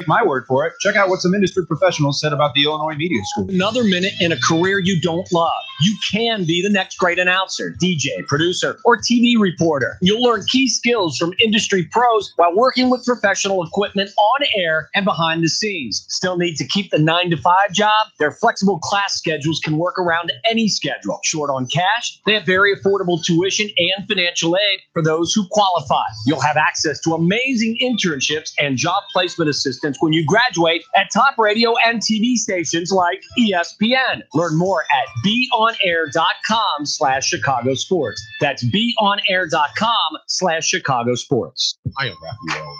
My word for it. Check out what some industry professionals said about the Illinois Media School. Another minute in a career you don't love. You can be the next great announcer, DJ, producer, or TV reporter. You'll learn key skills from industry pros while working with professional equipment on air and behind the scenes. Still need to keep the 9-to-5 job? Their flexible class schedules can work around any schedule. Short on cash? They have very affordable tuition and financial aid for those who qualify. You'll have access to amazing internships and job placement assistance when you graduate at top radio and TV stations like ESPN. Learn more at beonair.com/Chicago Sports. That's beonair.com/Chicago Sports. I am Raphael.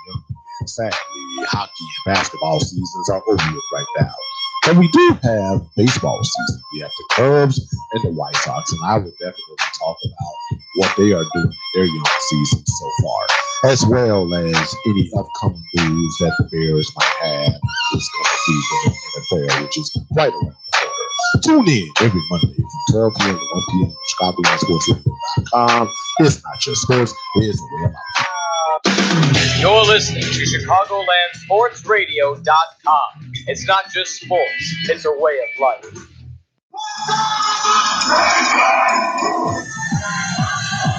Sadly, hockey and basketball seasons are over right now. But we do have baseball season. We have the Cubs and the White Sox, and I will definitely talk about what they are doing in their young season so far, as well as any upcoming news that the Bears might have this coming season in the NFL, which is right around the corner. Tune in every Monday from 12 p.m. to 1 p.m. on ChicagolandSportsRadio.com. It's not just sports, it's a way of life. You're listening to ChicagolandSportsRadio.com. It's not just sports, it's a way of life.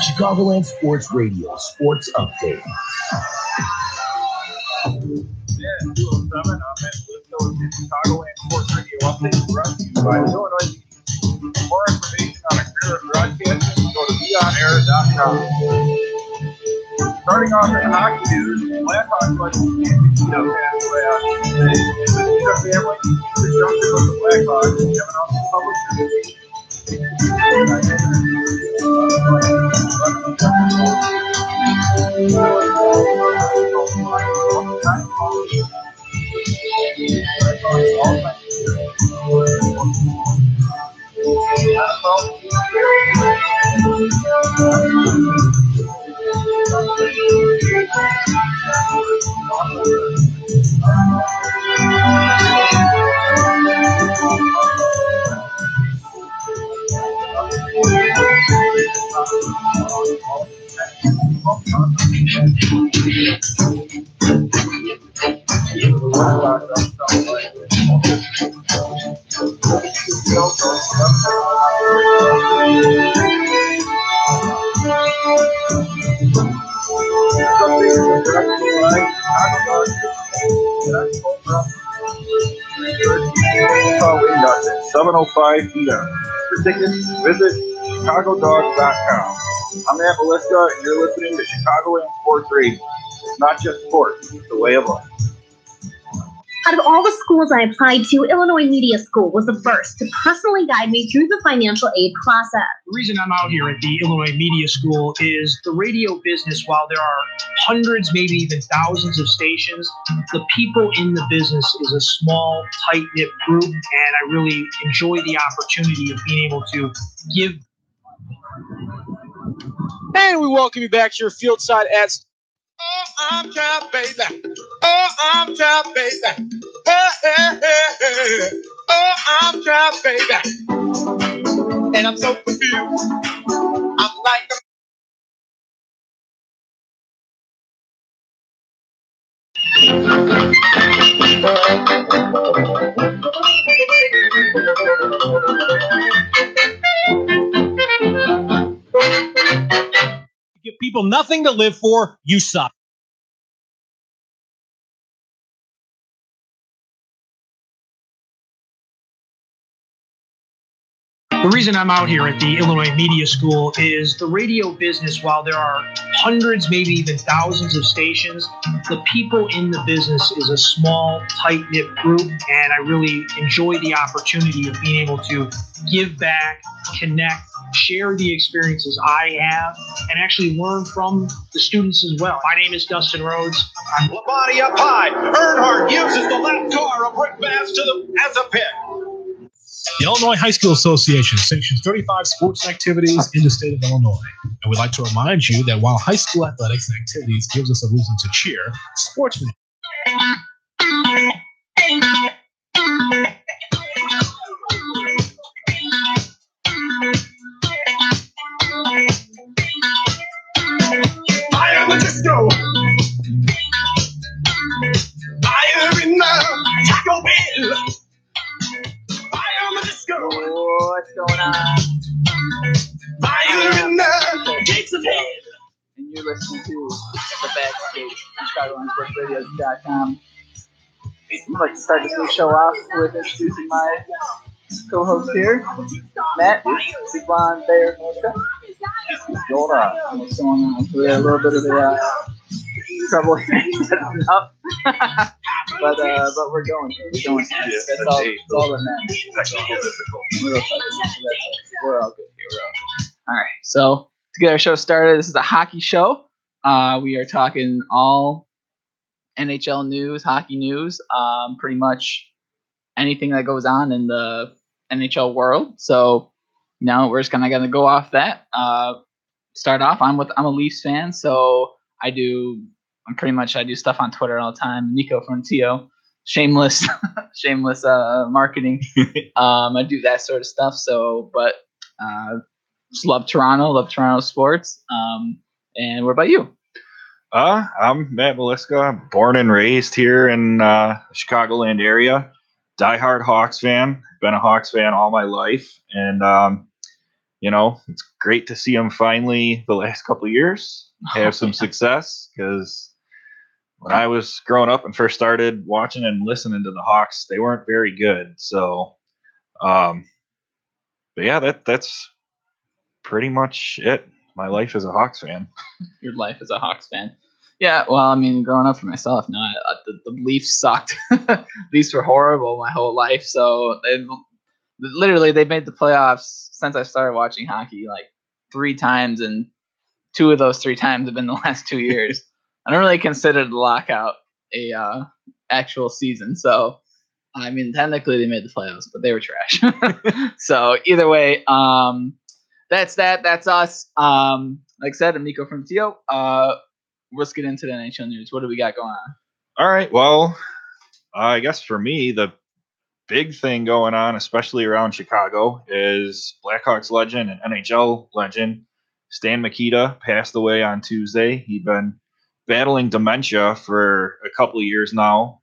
Chicagoland Sports Radio Sports Update. Yeah, 207. I'm at Lisco with the Chicagoland Sports Radio Update brought to you by Illinois. For more information on a career in broadcasting, go to beonair.com. Starting off in hockey news, Blackhawks legend Andy Tito passed away on Tuesday. The Tito family conjunction with the Blackhawks and Kevin Austin p.m. For tickets, visit ChicagoDogs.com. I'm Matt Meliska, and you're listening to Chicagoland Sports Radio. It's not just sports, it's a way of life. Out of all the schools I applied to, Illinois Media School was the first to personally guide me through the financial aid process. The reason I'm out here at the Illinois Media School is the radio business, while there are hundreds, maybe even thousands of stations, the people in the business is a small, tight-knit group, and I really enjoy the opportunity of being able to give. And we welcome you back to your field side at Oh, I'm trapped, baby. Oh, I'm trapped, baby. Hey, hey, hey, hey. Oh, I'm trapped, baby. And I'm so confused. I'm like Give people nothing to live for, you suck. The reason I'm out here at the Illinois Media School is the radio business, while there are hundreds, maybe even thousands of stations, the people in the business is a small, tight-knit group, and I really enjoy the opportunity of being able to give back, connect, share the experiences I have, and actually learn from the students as well. My name is Dustin Rhodes. I'm Labonte up high. Earnhardt uses the left car of Rick Bass as a pick. The Illinois High School Association sanctions 35 sports activities in the state of Illinois. And we'd like to remind you that while high school athletics and activities gives us a reason to cheer, sportsmen. Fire the disco. Fire in ChicagoLandSportsRadio.com. I'd like to start this new show off with introducing my co-host here, Matt, Big Blonde Bear Militia. What's going on? We had a little bit of trouble setting up, but we're going. We're going. That's all that matters. We're all good here. All right. So to get our show started, this is a hockey show. We are talking all NHL news, hockey news, pretty much anything that goes on in the NHL world. So now we're just kind of going to go off that. Start off. I'm a Leafs fan, so I do stuff on Twitter all the time. Nico Frontillo, shameless marketing. I do that sort of stuff. So, but just love Toronto sports. And what about you? I'm Matt Meliska. I'm born and raised here in the Chicagoland area. Diehard Hawks fan. Been a Hawks fan all my life, and it's great to see them finally the last couple of years have some success, because when I was growing up and first started watching and listening to the Hawks, they weren't very good. So, but yeah, that's pretty much it. My life as a Hawks fan. Your life as a Hawks fan. Yeah, well, I mean, growing up for myself, the Leafs sucked. Leafs were horrible my whole life. So they made the playoffs since I started watching hockey like 3 times, and 2 of those 3 times have been the last 2 years. I don't really consider the lockout a actual season. So, I mean, technically they made the playoffs, but they were trash. So either way, that's that. That's us. Like I said, I'm Nico from Tio. Let's get into the NHL news. What do we got going on? All right. Well, I guess for me, the big thing going on, especially around Chicago, is Blackhawks legend and NHL legend Stan Mikita passed away on Tuesday. He'd been battling dementia for a couple of years now.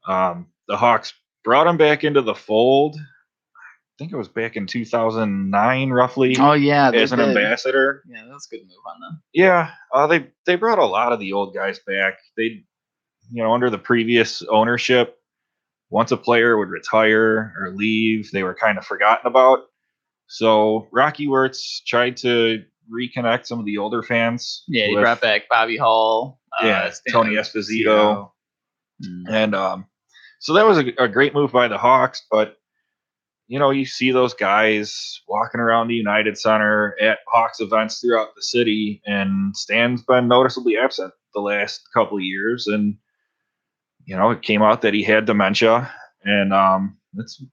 The Hawks brought him back into the fold. I think it was back in 2009, roughly. Oh yeah, as an ambassador. Yeah, that's a good move on them. Yeah, they brought a lot of the old guys back. They, under the previous ownership, once a player would retire or leave, they were kind of forgotten about. So Rocky Wirtz tried to reconnect some of the older fans. Yeah, he brought back Bobby Hull. Tony Esposito. And so that was a great move by the Hawks. But, you see those guys walking around the United Center at Hawks events throughout the city, and Stan's been noticeably absent the last couple of years. And it came out that he had dementia, and it's a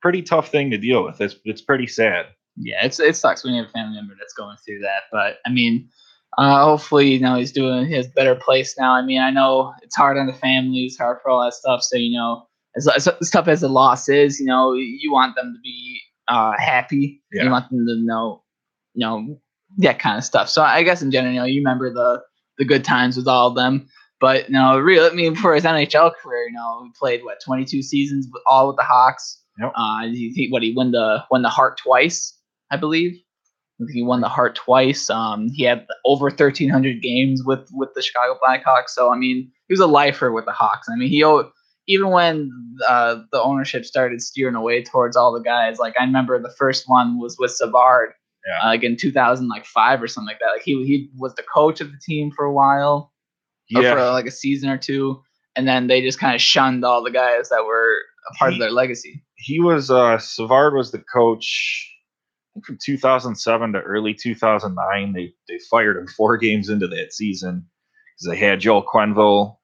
pretty tough thing to deal with. It's pretty sad. Yeah, it sucks when you have a family member that's going through that. But I mean, hopefully, he has a better place now. I mean, I know it's hard on the family, it's hard for all that stuff. So as tough as the loss is, you want them to be happy. Yeah. You want them to know, that kind of stuff. So I guess in general, you remember the good times with all of them. But for his NHL career, he played 22 seasons with the Hawks. Yep. He won the Hart twice, I believe. He won the Hart twice. He had over 1,300 games with the Chicago Blackhawks. So I mean, he was a lifer with the Hawks. I mean, even when the ownership started steering away towards all the guys, like I remember the first one was with Savard, like in 2005 or something like that. Like he was the coach of the team for a while. Yeah. For like a season or 2, and then they just kind of shunned all the guys that were a part of their legacy. He was Savard was the coach, I think, from 2007 to early 2009. They fired him 4 games into that season because they had Joel Quenneville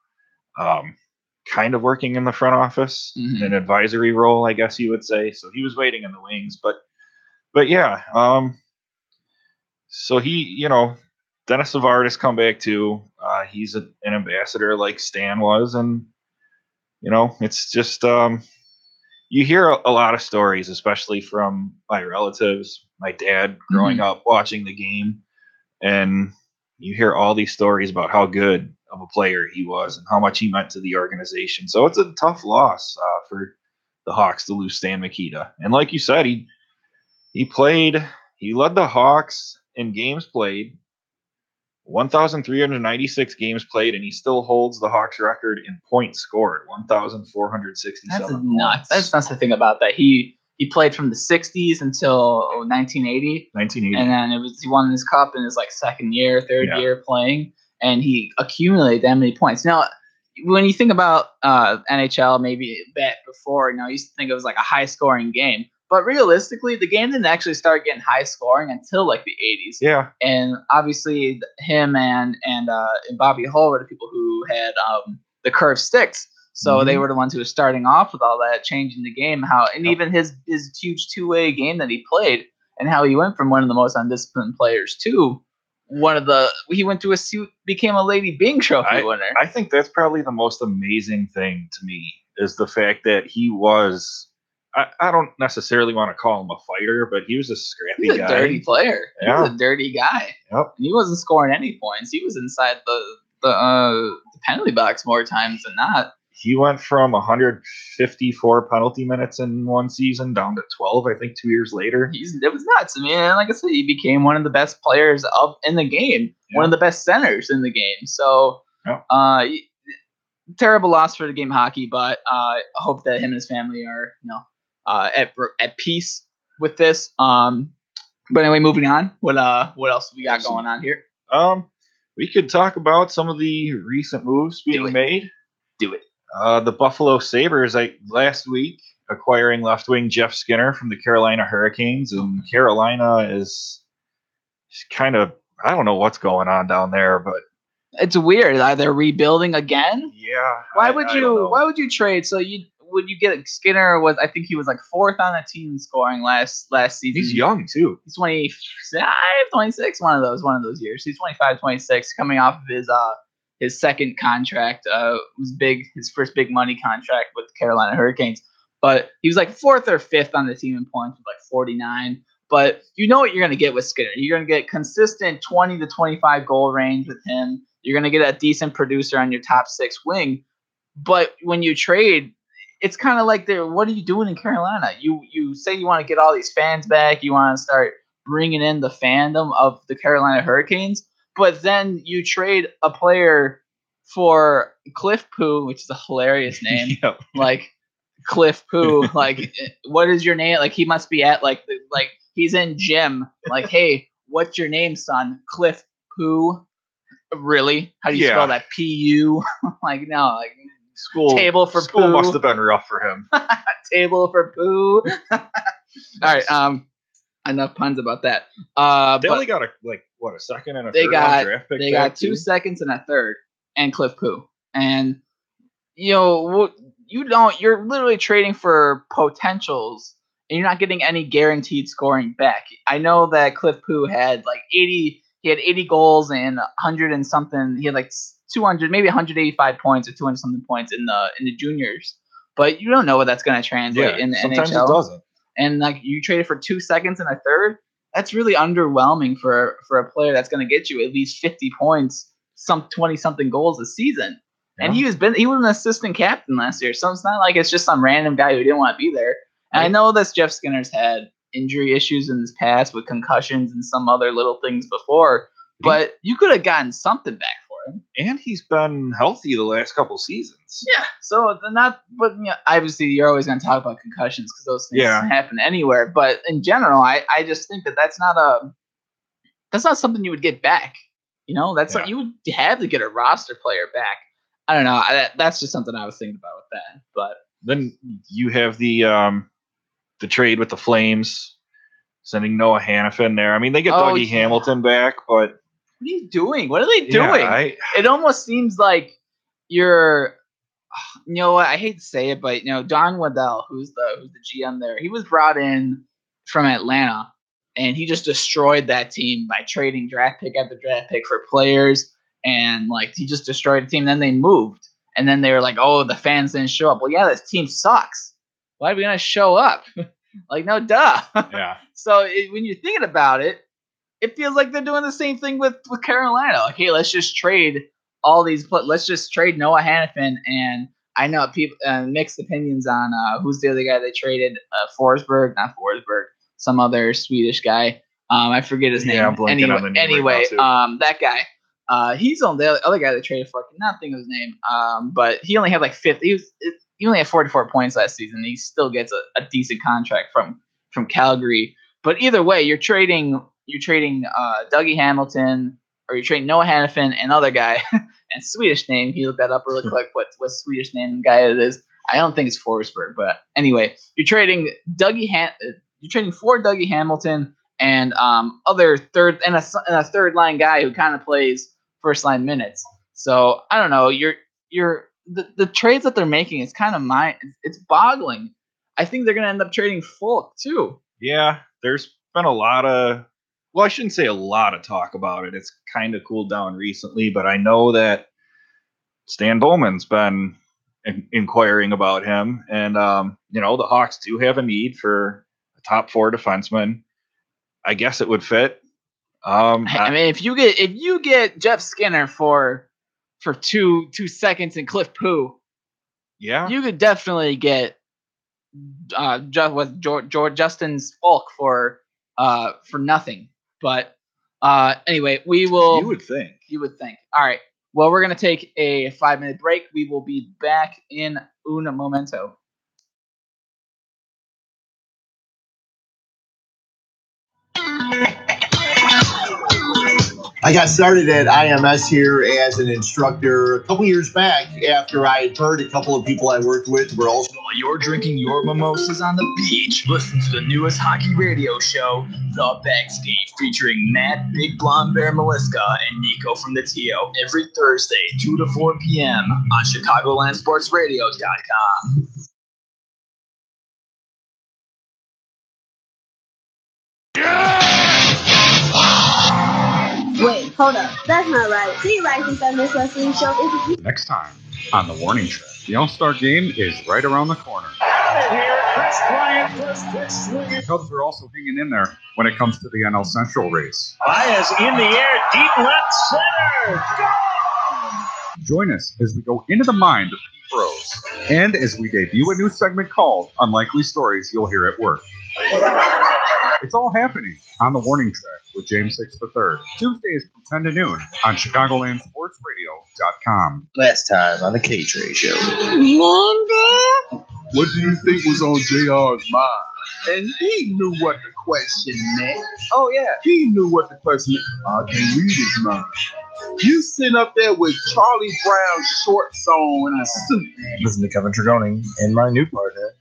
kind of working in the front office, in an advisory role, I guess you would say. So he was waiting in the wings, but yeah. So he, Dennis Savard has come back too. He's an ambassador like Stan was, and it's just you hear a lot of stories, especially from my relatives, my dad growing up watching the game, and you hear all these stories about how good of a player he was and how much he meant to the organization. So it's a tough loss for the Hawks to lose Stan Mikita. And like you said, he led the Hawks in games played, 1,396 games played, and he still holds the Hawks record in points scored, 1,467 That's points. nuts. That's the thing about that. He played from the 60s until 1980. 1980. And then he won his cup in his like third year playing, and he accumulated that many points. Now, when you think about NHL, maybe back before, you used to think it was like a high scoring game. But realistically, the game didn't actually start getting high scoring until like the 80s. Yeah. And obviously, him and Bobby Hull were the people who had the curved sticks. So they were the ones who were starting off with all that, changing the game. Even his huge two-way game that he played, and how he went from one of the most undisciplined players to he went to became a Lady Byng Trophy winner. I think that's probably the most amazing thing to me is the fact that he was. I don't necessarily want to call him a fighter, but he was a scrappy guy. He was a dirty player. Yeah. He was a dirty guy. Yep. And he wasn't scoring any points. He was inside the penalty box more times than not. He went from 154 penalty minutes in one season down to 12, I think, 2 years later. It was nuts. I mean, like I said, he became one of the best players in the game, one of the best centers in the game. So, terrible loss for the game of hockey, but I hope that him and his family are, at peace with this. But anyway, moving on. What else we got going on here? We could talk about some of the recent moves being made. Do it. The Buffalo Sabres last week acquiring left wing Jeff Skinner from the Carolina Hurricanes, and Carolina is kind of, I don't know what's going on down there, but it's weird. Are they rebuilding again? Yeah. Why would you trade? So would you get Skinner? I think he was like fourth on the team scoring last season. He's young too. He's 25, 26, one of those years. He's 25, 26, coming off of his second contract. Was big, his first big money contract with the Carolina Hurricanes. But he was like fourth or fifth on the team in points with like 49. But you know what you're going to get with Skinner. You're going to get consistent 20 to 25 goal range with him. You're going to get a decent producer on your top six wing. But when you trade, it's kind of like what are you doing in Carolina? You say you want to get all these fans back. You want to start bringing in the fandom of the Carolina Hurricanes. But then you trade a player for Cliff Poo, which is a hilarious name. Yep. Like Cliff Poo. Like, what is your name? Like, he must be at like he's in gym. Like, hey, what's your name, son? Cliff Poo. Really? How do you spell that? P-U? Like, no, like school table for school poo. Must have been rough for him. Table for poo. All right. Enough puns about that. They only got a second and a third draft pick. They got 2 seconds and a third, and Cliff Poo. And you're literally trading for potentials, and you're not getting any guaranteed scoring back. I know that Cliff Poo had like 80. He had 80 goals and 100 and something. He had like 200, maybe 185 points or 200 something points in the juniors. But you don't know what that's going to translate in the sometimes NHL. Sometimes it doesn't. And like you traded for 2 seconds and a third. That's really underwhelming for a player that's going to get you at least 50 points, some 20 something goals a season. Yeah. And he was an assistant captain last year, so it's not like it's just some random guy who didn't want to be there. And I know that Jeff Skinner's had injury issues in his past with concussions and some other little things before, but you could have gotten something back for him. And he's been healthy the last couple seasons. Yeah, so obviously you're always going to talk about concussions because those things happen anywhere. But in general, I just think that's not something you would get back. Something you would have to get a roster player back. I don't know. That's just something I was thinking about with that. But then you have the trade with the Flames, sending Noah Hannafin there. I mean, they get Dougie Hamilton back, but what are you doing? What are they doing? It almost seems like you're. I hate to say it, but Don Waddell, who's the GM there, he was brought in from Atlanta, and he just destroyed that team by trading draft pick after draft pick for players, and like he just destroyed the team. Then they moved, and then they were like, "Oh, the fans didn't show up." Well, yeah, this team sucks. Why are we gonna show up? Like, no, duh. Yeah. So when you're thinking about it, it feels like they're doing the same thing with Carolina. Like, hey, let's just trade all these. Let's just trade Noah Hannafin. And I know people mixed opinions on who's the other guy they traded. Forsberg, not Forsberg, some other Swedish guy. I forget his name. I'm blanking on the name anyway, right now, that guy. He's on the other guy that traded for. I cannot think of his name. But he only had like 50. He only had 44 points last season. He still gets a decent contract from Calgary. But either way, you're trading Dougie Hamilton, or you're trading Noah Hannafin, another guy, and Swedish name. He looked that up really quick. What Swedish name guy it is? I don't think it's Forsberg, but anyway, you're trading you're trading for Dougie Hamilton and other third and a third line guy who kind of plays first line minutes. So I don't know. The trades that they're making is kind of it's boggling. I think they're going to end up trading Fulk too. Yeah, there's been a lot of, well, I shouldn't say a lot of talk about it. It's kind of cooled down recently, but I know that Stan Bowman's been inquiring about him. And, the Hawks do have a need for a top 4 defenseman. I guess it would fit. I mean, if you get Jeff Skinner for 2 seconds and Cliff Poo, yeah, you could definitely get Justin Fulk for nothing. But anyway, we will. You would think. All right. Well, we're gonna take a 5-minute break. We will be back in un momento. I got started at IMS here as an instructor a couple years back after I had heard a couple of people I worked with were also. While you're drinking your mimosas on the beach, listen to the newest hockey radio show, The Backstage, featuring Matt, Big Blonde Bear Meliska, and Nico from the TO every Thursday, 2 to 4 p.m. on ChicagolandSportsRadio.com. Wait, hold up. That's not right. See, Rising Feminist Wrestling Show is next time on the Warning Track. The All-Star Game is right around the corner. Cubs are also hanging in there when it comes to the NL Central race. Baez in the air, deep left center. Join us as we go into the mind of Pete Rose, and as we debut a new segment called Unlikely Stories You'll Hear at Work. It's all happening on the Warning Track with James Six III. Tuesdays from 10 to noon on ChicagolandSportsRadio.com. Last time on the K-Trade Show. What do you think was on JR's mind? And he knew what the question meant. Oh, yeah. He knew what the question meant. I can read his mind. You sitting up there with Charlie Brown shorts on and a suit. Listen to Kevin Tregoning and my new partner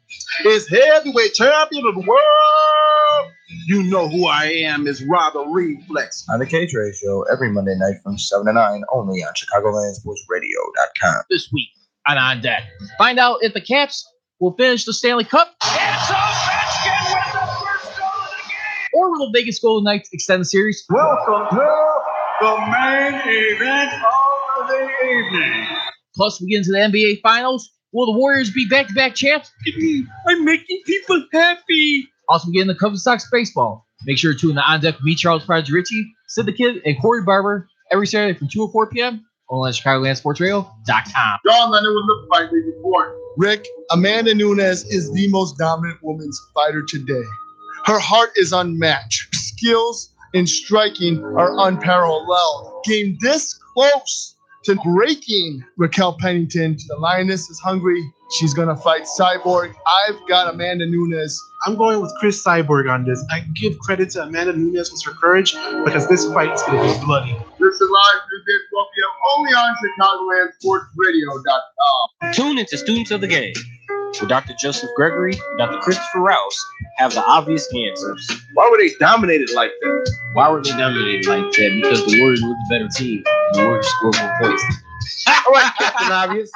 is heavyweight champion of the world. You know who I am is Robert Reflex. On the K-Trade Show every Monday night from 7 to 9 only on ChicagolandSportsRadio.com. This week on Deck. Find out if the Cats will finish the Stanley Cup. It's Ovechkin with the first goal of the game. Or will the Vegas Golden Knights extend the series? Welcome to the main event of the evening. Plus, we get into the NBA Finals. Will the Warriors be back-to-back champs? I'm making people happy. Also, we get into Cubs and Sox baseball. Make sure to tune in On Deck with me, Charles Prodigy Ritchie, Sid the Kid, and Corey Barber every Saturday from 2 to 4 p.m. only on ChicagolandSportsRadio.com. John Lennon with the Fight League Report. Rick, Amanda Nunes is the most dominant women's fighter today. Her heart is unmatched. Skills in striking are unparalleled. Came this close to breaking Raquel Pennington. The Lioness is hungry. She's going to fight Cyborg. I've got Amanda Nunes. I'm going with Chris Cyborg on this. I give credit to Amanda Nunes with her courage because this fight is going to be bloody. This is live Tuesday, 12 p.m. only on ChicagolandSportsRadio.com. Tune into Students of the Game, where Dr. Joseph Gregory and Dr. Christopher Rouse have the obvious answers. Why were they dominated like that? Why were they dominated like that? Because the Warriors were the better team. The Warriors scored more points. All right, Captain Obvious.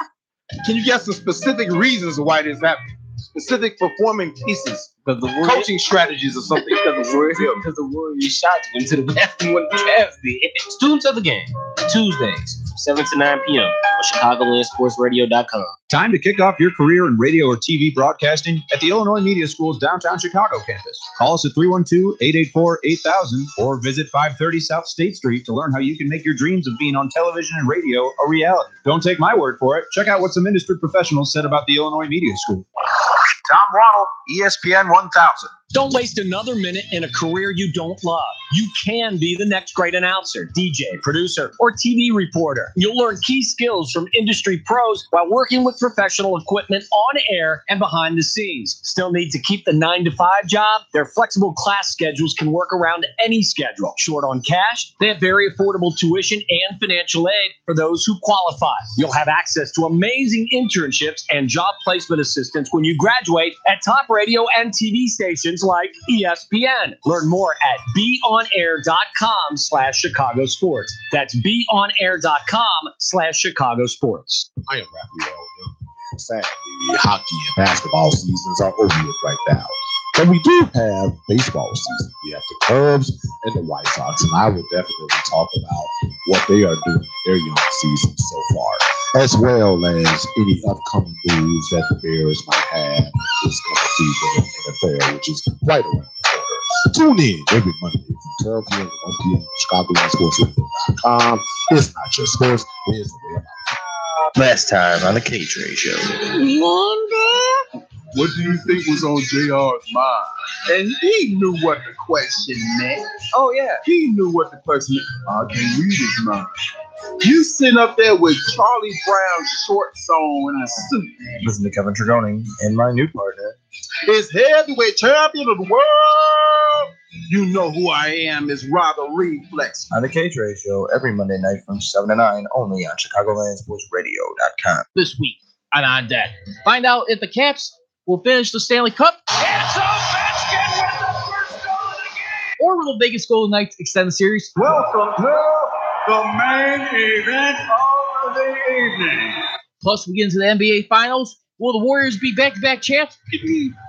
Can you get some specific reasons why this happened? Specific performing pieces, because the Warriors, coaching strategies or something. Because the Warriors shots went to the basket when the Cavs did. Students of the Game, Tuesdays from 7 to 9 p.m. on ChicagolandSportsRadio.com. Time to kick off your career in radio or TV broadcasting at the Illinois Media School's downtown Chicago campus. Call us at 312-884-8000 or visit 530 South State Street to learn how you can make your dreams of being on television and radio a reality. Don't take my word for it. Check out what some industry professionals said about the Illinois Media School. Tom Waddle, ESPN 1000. Don't waste another minute in a career you don't love. You can be the next great announcer, DJ, producer, or TV reporter. You'll learn key skills from industry pros while working with professional equipment on air and behind the scenes. Still need to keep the 9-to-5 job? Their flexible class schedules can work around any schedule. Short on cash? They have very affordable tuition and financial aid for those who qualify. You'll have access to amazing internships and job placement assistance when you graduate at top radio and TV stations like ESPN. Learn more at beonair.com/Chicago Sports. That's beonair.com/Chicago Sports. I am Raphael. Sadly, hockey and basketball seasons are over with right now. But we do have baseball season. We have the Cubs and the White Sox, and I will definitely talk about what they are doing in their young season so far, as well as any upcoming news that the Bears might have this coming season in the NFL, which is right around the corner. Tune in every Monday from 12 p.m. to 1 p.m. on ChicagoLandSportsRadio.com. It's not just sports, it's the way of life. Last time on the K-Tray Show. What do you think was on JR's mind? And he knew what the question meant. Oh, yeah. He knew what the question meant. I can read his mind. You sitting up there with Charlie Brown's shorts on and a suit. Listen to Kevin Tragoni and my new partner. Is heavyweight champion of the world. You know who I am. Is Robert Reflex. On the K-Tray Show every Monday night from 7 to 9 only on ChicagoLandSportsRadio.com. This week on Deck, find out if the Caps will finish the Stanley Cup. Or will the Vegas Golden Knights extend the series? Welcome to the main event of the evening. Plus, we get into the NBA Finals. Will the Warriors be back-to-back champs?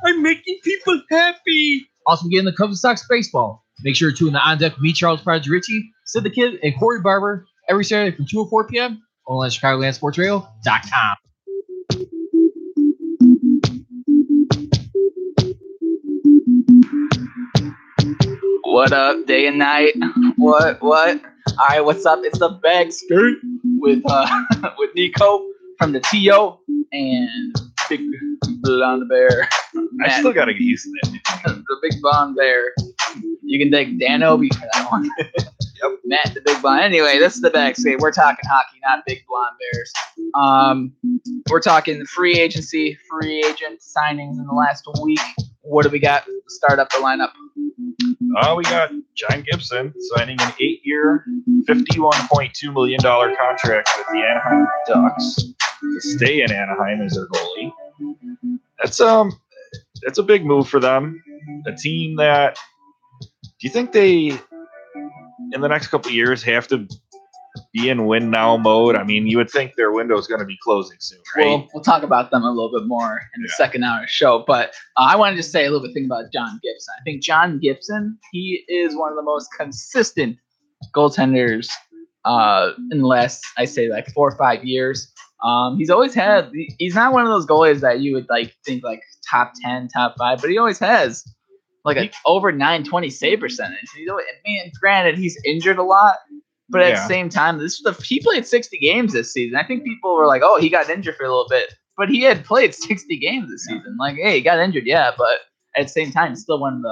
I'm making people happy. Also, we get into the Cubs and Sox baseball. Make sure to tune in On Deck with me, Charles Prodigy Ritchie, Sid the Kid, and Corey Barber every Saturday from 2 to 4 p.m. only on ChicagoLandSportsRadio.com. What up, day and night? What? All right, what's up? It's the Bag Skirt with Nico from the TO and Big Blonde Bear. I still gotta get used to that. The Big Blonde Bear. You can thank Dan Obi for that one. Yep. Matt the Big Blonde. Anyway, this is the Bag Skate. We're talking hockey, not Big Blonde Bears. We're talking free agency, free agent signings in the last week. What do we got to start up the lineup? We got John Gibson signing an 8-year, $51.2 million contract with the Anaheim Ducks to stay in Anaheim as their goalie. That's a big move for them. A team that, do you think they, in the next couple of years, have to be in win now mode? I mean, you would think their window is going to be closing soon, right? We'll talk about them a little bit more in the second hour show, but I wanted to say a little bit about John Gibson. I think John Gibson, he is one of the most consistent goaltenders in the last, I say, like 4 or 5 years. He's always had, he's not one of those goalies that you would like think like top 10, top 5, but he always has like an over 920 save percentage. I mean, granted, he's injured a lot, but at the same time, he played 60 games this season. I think people were like, oh, he got injured for a little bit, but he had played 60 games this season. Like, hey, he got injured, but at the same time, he's still one of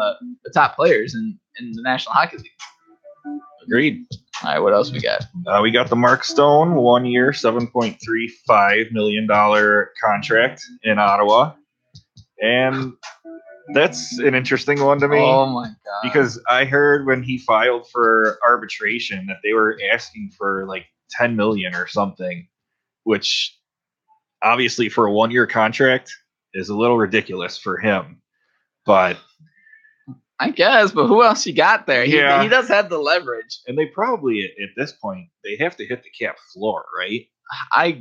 the top players in the National Hockey League. Agreed. All right, what else we got? We got the Mark Stone 1 year, $7.35 million contract in Ottawa. And that's an interesting one to me. Oh, my God. Because I heard when he filed for arbitration that they were asking for like $10 million or something, which obviously for a 1 year contract is a little ridiculous for him. But I guess, but who else you got there? He does have the leverage. And they probably, at this point, they have to hit the cap floor, right? I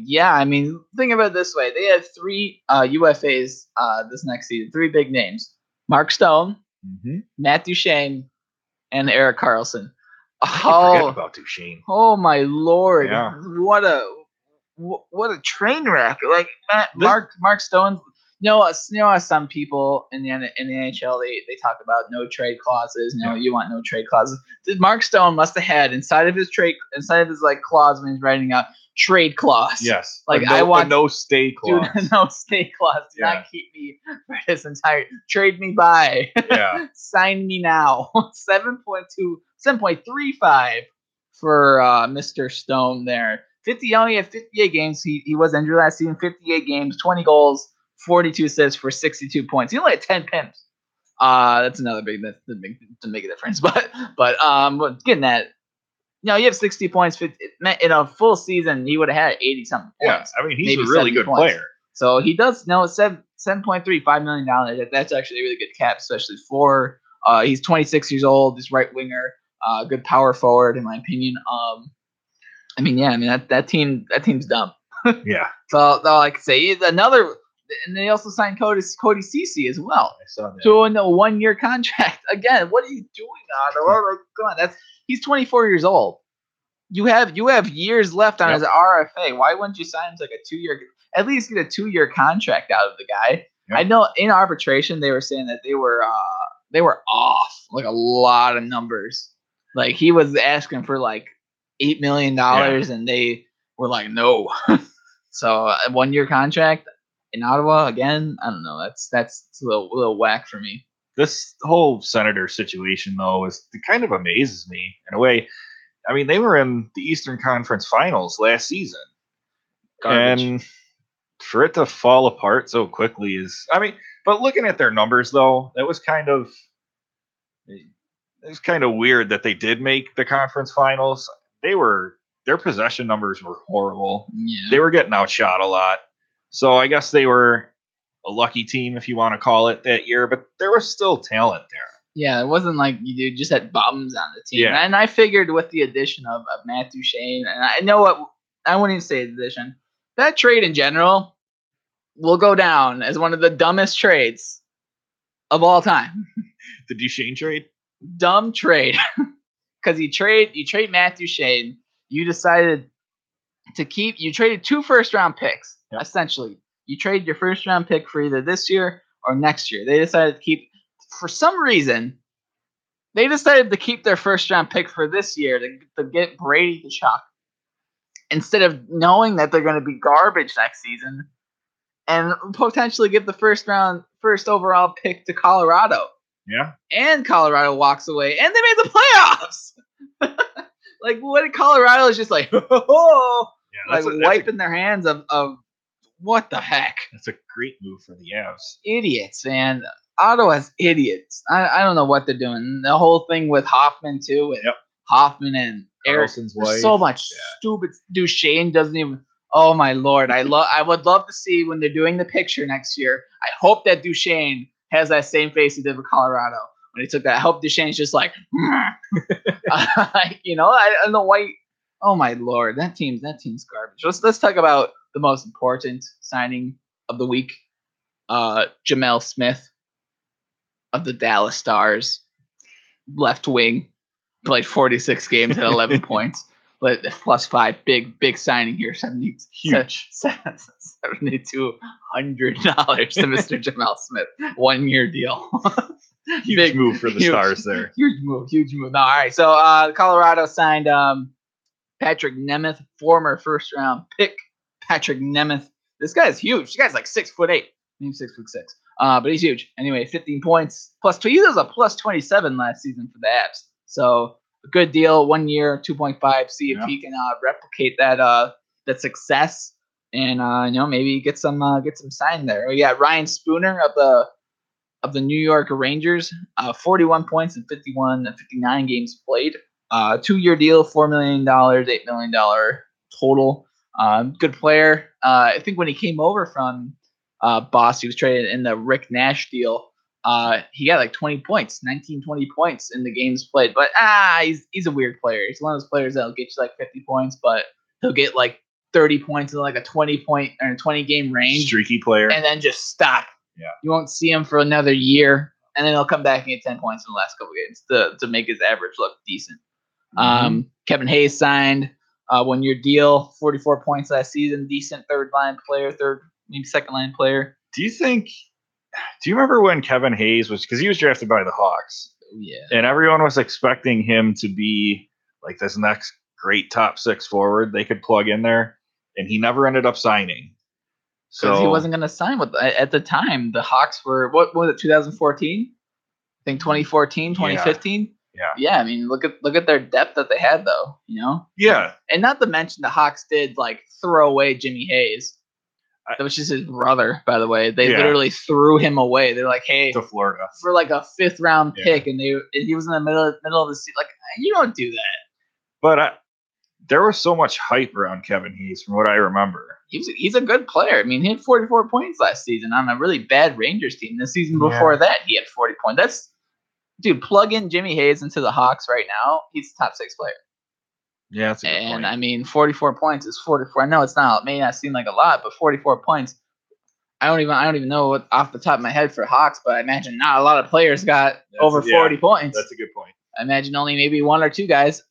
mean, think about it this way. They have 3 UFAs this next season, 3 big names. Mark Stone, Matt Duchene, and Erik Karlsson. I forget about Duchene. Oh, my Lord. Yeah. What a train wreck. Like, Mark Stone. You know, some people in the NHL, they talk about no trade clauses. You want no trade clauses. Mark Stone must have had inside of his like clause when he's writing out, trade clause. Yes. Like I want no stay clause. Dude, no stay clause. Do not keep me for this entire trade me by. Yeah. Sign me now. 7.35 for Mr. Stone there. He only had 58 games. He was injured last season. 58 games, 20 goals, 42 assists for 62 points. He only had 10 pimps. That's another big to make a difference. But getting that, you have 60 points in a full season. He would have had 80 something points. Yeah, I mean he's a really good player. So he does $7.35 million. That's actually a really good cap, especially for he's 26 years old. He's right winger, good power forward in my opinion. That team's dumb. Yeah. So all I can say is another. And they also signed Cody Ceci as well. I saw that. To a 1-year contract. Again, what are you doing, Otto? Come on, he's 24 years old. You have years left on his RFA. Why wouldn't you sign him to like a 2-year? At least get a 2-year contract out of the guy. Yep. I know in arbitration they were saying that they were off like a lot of numbers. Like he was asking for like $8 million, and they were like no. So a 1-year contract. In Ottawa, again, I don't know. That's a little whack for me. This whole Senator situation, though, it kind of amazes me in a way. I mean, they were in the Eastern Conference Finals last season. Garbage. And for it to fall apart so quickly but looking at their numbers, though, it was kind of weird that they did make the conference finals. Their possession numbers were horrible. Yeah. They were getting outshot a lot. So I guess they were a lucky team, if you want to call it, that year, but there was still talent there. Yeah, it wasn't like you just had bums on the team. Yeah. And I figured with the addition of Matt Duchene, and I know what I wouldn't even say addition, that trade in general will go down as one of the dumbest trades of all time. The Duchene trade? Dumb trade. Because you trade Matt Duchene, you decided you traded 2 first-round picks. Yep. Essentially, you trade your first-round pick for either this year or next year. They decided to keep, for some reason, they decided to keep their first-round pick for this year to get Brady Tkachuk instead of knowing that they're going to be garbage next season and potentially give the first overall pick to Colorado. Yeah. And Colorado walks away, and they made the playoffs. Like, what Colorado is just like, wiping their hands of what the heck? That's a great move for the Avs. Idiots, man. Ottawa's idiots. I don't know what they're doing. The whole thing with Hoffman, too. With Hoffman and Harrison's wife. So much stupid. Duchene doesn't even. Oh, my Lord. I would love to see when they're doing the picture next year. I hope that Duchene has that same face he did with Colorado when he took that. I hope Duchene's just like, I don't know why. Oh my Lord, that team's garbage. Let's talk about the most important signing of the week. Jamel Smith of the Dallas Stars, left wing, played 46 games at 11 points, but +5, big signing here. Huge. $7,200 to Mr. Jamel Smith, 1-year deal. Huge move for the Stars there. Huge move. No, all right. So Colorado signed Patrick Nemeth, former first-round pick. Patrick Nemeth. This guy's huge. This guy's like 6'8". Maybe 6'6". But he's huge. Anyway, 15 points. He was a +27 last season for the Avs. So a good deal. 1 year, 2.5. See if he can replicate that success and maybe get some sign there. We got Ryan Spooner of the New York Rangers, 41 points in 59 games played. 2-year deal, $4 million, $8 million total. Good player. I think when he came over from Boston, he was traded in the Rick Nash deal. He got like 20 points, 20 points in the games played. But he's a weird player. He's one of those players that'll get you like 50 points, but he'll get like 30 points in like a 20-point or 20-game range. Streaky player. And then just stop. Yeah. You won't see him for another year, and then he'll come back and get 10 points in the last couple games to make his average look decent. Mm-hmm. Kevin Hayes signed a 1-year deal, 44 points last season, decent second-line player. Do you remember when Kevin Hayes because he was drafted by the Hawks? Yeah. And everyone was expecting him to be like this next great top 6 forward they could plug in there. and he never ended up signing. Because So he wasn't going to sign with at the time. The Hawks were what was it? 2014. I think 2014, 2015. Yeah. I mean, look at their depth that they had, though. You know. Yeah. And not to mention the Hawks did like throw away Jimmy Hayes, which is his brother, by the way. They literally threw him away. They're like, hey, to Florida for like a 5th round pick, and he was in the middle of the season. Like, you don't do that. But there was so much hype around Kevin Hayes, from what I remember. He's a good player. I mean, he had 44 points last season on a really bad Rangers team. The season before that, he had 40 points. Dude, plug in Jimmy Hayes into the Hawks right now. He's a top 6 player. Yeah, that's a good point. And I mean, 44 points is 44. I know it may not seem like a lot, but 44 points. I don't even know what off the top of my head for Hawks, but I imagine not a lot of players got over 40 points. That's a good point. I imagine only maybe 1 or 2 guys.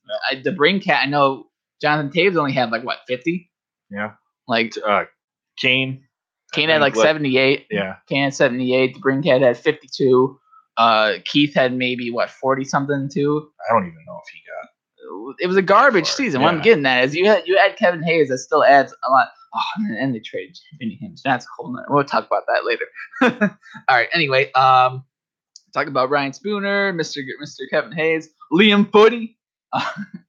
The Brincat, I know Jonathan Taves only had like what, 50? Yeah. Like Kane. Kane had like 78. Yeah. Kane had 78. The Brincat had 52. Keith had maybe what, 40 something too. I don't even know if he got. It was a garbage season. What I'm getting at is you add Kevin Hayes, that still adds a lot. Oh, and they traded Vinny Hims. That's a whole nother. We'll talk about that later. All right. Anyway, talk about Ryan Spooner, Mr. Kevin Hayes, Liam Footy.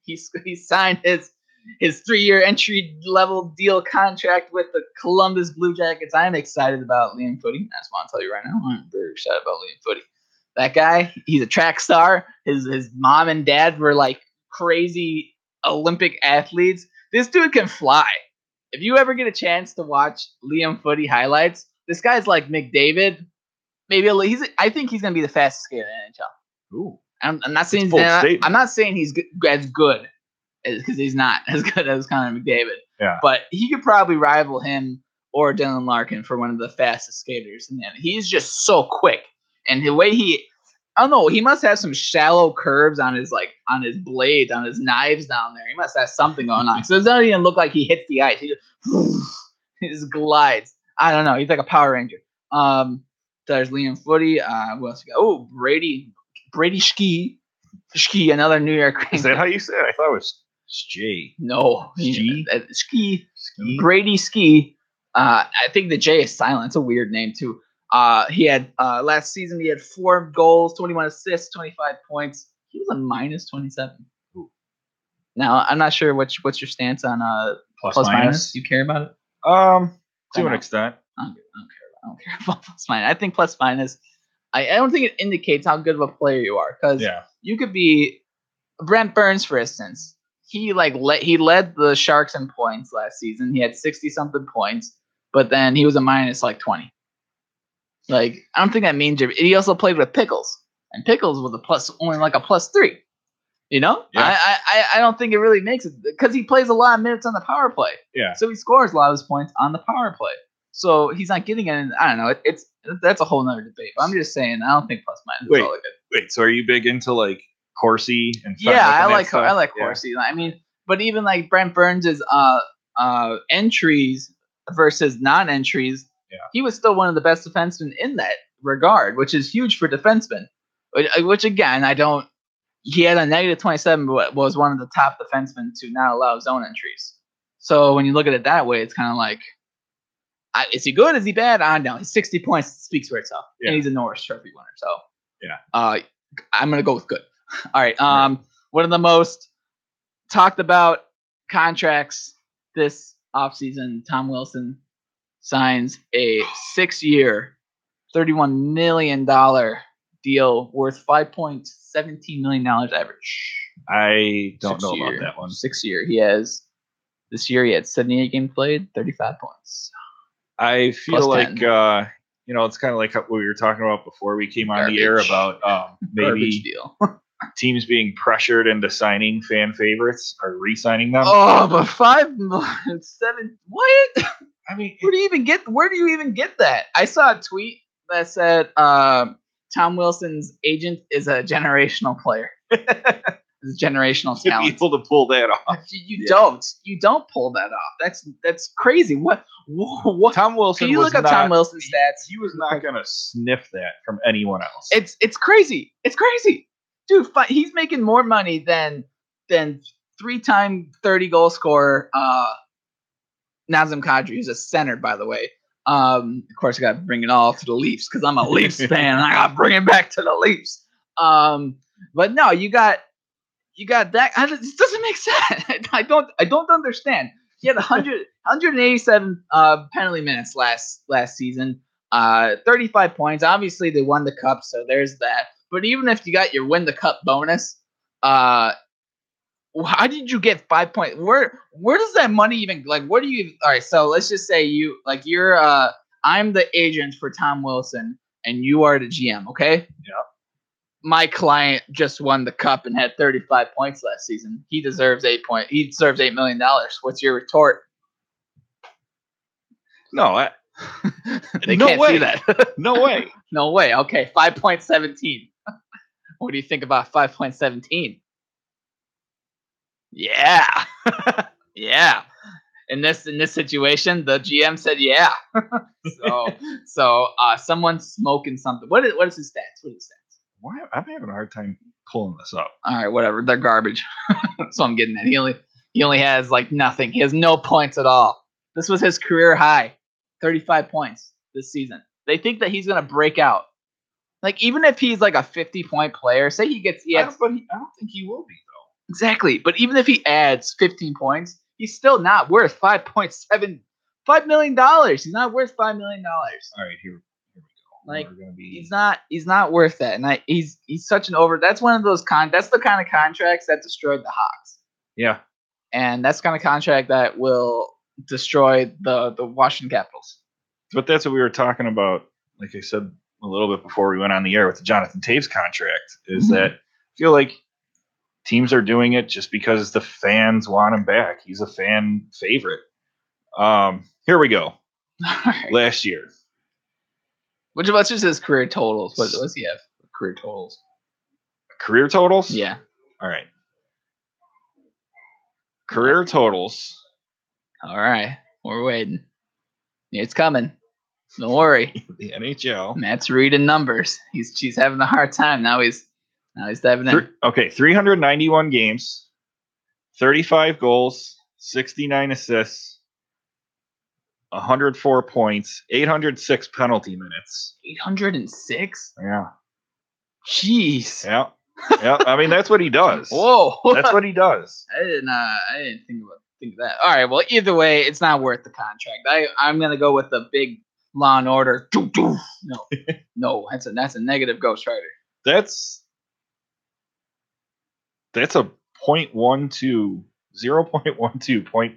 He signed his 3-year entry level deal contract with the Columbus Blue Jackets. I'm excited about Liam Footy. I just want to tell you right now, I'm very excited about Liam Footy. That guy, he's a track star. His mom and dad were like crazy Olympic athletes. This dude can fly. If you ever get a chance to watch Liam Footy highlights, this guy's like McDavid. I think he's gonna be the fastest skater in the NHL. Ooh. I'm not saying he's as good because he's not as good as Connor McDavid. Yeah. But he could probably rival him or Dylan Larkin for one of the fastest skaters. And he's just so quick. And the way I don't know, he must have some shallow curves on his blades, on his knives down there. He must have something going on. So it doesn't even look like he hits the ice. He just glides. I don't know. He's like a Power Ranger. There's Liam Footy. Who else we got? Oh, Brady Ski, another New York. Is that how you say it? I thought it was Ski. No, Ski. Brady Ski. I think the J is silent. It's a weird name too. He had last season. He had 4 goals, 21 assists, 25 points. He was a minus 27. Ooh. Now I'm not sure what's your stance on plus minus. You care about it? To an extent. I don't care about plus minus. I think plus minus. I don't think it indicates how good of a player you are, because you could be Brent Burns, for instance. He led the Sharks in points last season. He had 60-something points, but then he was a minus like 20. Like, I don't think that means he also played with Pickles, and Pickles was only like a +3. You know, I don't think it really makes it, because he plays a lot of minutes on the power play. Yeah. So he scores a lot of his points on the power play. So he's not getting it. I don't know. That's a whole nother debate. But I'm just saying, I don't think plus minus is all good. Wait. So are you big into like Corsi and? I like Corsi. I mean, but even like Brent Burns' entries versus non-entries, he was still one of the best defensemen in that regard, which is huge for defensemen. Which again, he had a negative 27, but was one of the top defensemen to not allow zone entries. So when you look at it that way, it's kind of like, is he good? Is he bad? I don't know. His 60 points speaks for itself, and he's a Norris Trophy winner. So I'm gonna go with good. All right. One of the most talked about contracts this offseason, Tom Wilson signs a 6-year, $31 million deal worth $5.17 million average. I don't know about that one. 6-year. This year he had 78 games played, 35 points. I feel like it's kind of like what we were talking about before we came on the air about maybe teams being pressured into signing fan favorites or re-signing them. Oh, but 7 what? I mean, where do you even get that? I saw a tweet that said Tom Wilson's agent is a generational player. Is generational talent. To be able to pull that off. You don't pull that off. That's crazy. What Tom Wilson? Can you look up Tom Wilson's stats? He was not gonna sniff that from anyone else. It's crazy. It's crazy, dude. He's making more money than 3-time 30-goal scorer Nazem Kadri, who's a center, by the way. Of course, I got to bring it all to the Leafs because I'm a Leafs fan. And I got to bring it back to the Leafs. But no, you got that. This doesn't make sense. I don't understand. He had 187 penalty minutes last season. 35 points. Obviously, they won the cup, so there's that. But even if you got your win the cup bonus, how did you get 5 points? Where does that money even like? Where do you? All right, so let's just say you're I'm the agent for Tom Wilson, and you are the GM. Okay. Yeah. My client just won the cup and had 35 points last season. He deserves He deserves $8 million. What's your retort? No, they no can't way. see that. No way. No way. Okay, 5.17. What do you think about 5.17? Yeah, yeah. In this situation, the GM said yeah. so someone's smoking something. What is his stats? What is his stats? Why I'm having a hard time pulling this up. All right, whatever. They're garbage. So I'm getting that. He only has like nothing. He has no points at all. This was his career high, 35 points this season. They think that he's gonna break out. Like even if he's like a 50-point player, say he gets, I don't think he will be though. Exactly. But even if he adds 15 points, he's still not worth $5 million. He's not worth $5 million. All right, here we go. Like he's not worth that, and he's such an over. That's one of those that's the kind of contracts that destroyed the Hawks. Yeah, and that's the kind of contract that will destroy the Washington Capitals. But that's what we were talking about. Like I said a little bit before we went on the air with the Jonathan Taves contract, is that I feel like teams are doing it just because the fans want him back. He's a fan favorite. Here we go. Right. Last year. What's just his career totals? What does he have? Career totals. Career totals? Yeah. All right. Career totals. All right. We're waiting. It's coming. Don't worry. The NHL. Matt's reading numbers. He's having a hard time. Now he's diving in. Okay, 391 games, 35 goals, 69 assists, 104 points, 806 penalty minutes. 806? Yeah. Jeez. Yeah. Yeah. I mean, that's what he does. Whoa. That's what he does. I didn't think of that. All right. Well, either way, it's not worth the contract. I'm gonna go with the big Law and Order. No, that's a negative Ghost Rider. That's a 0.12 point.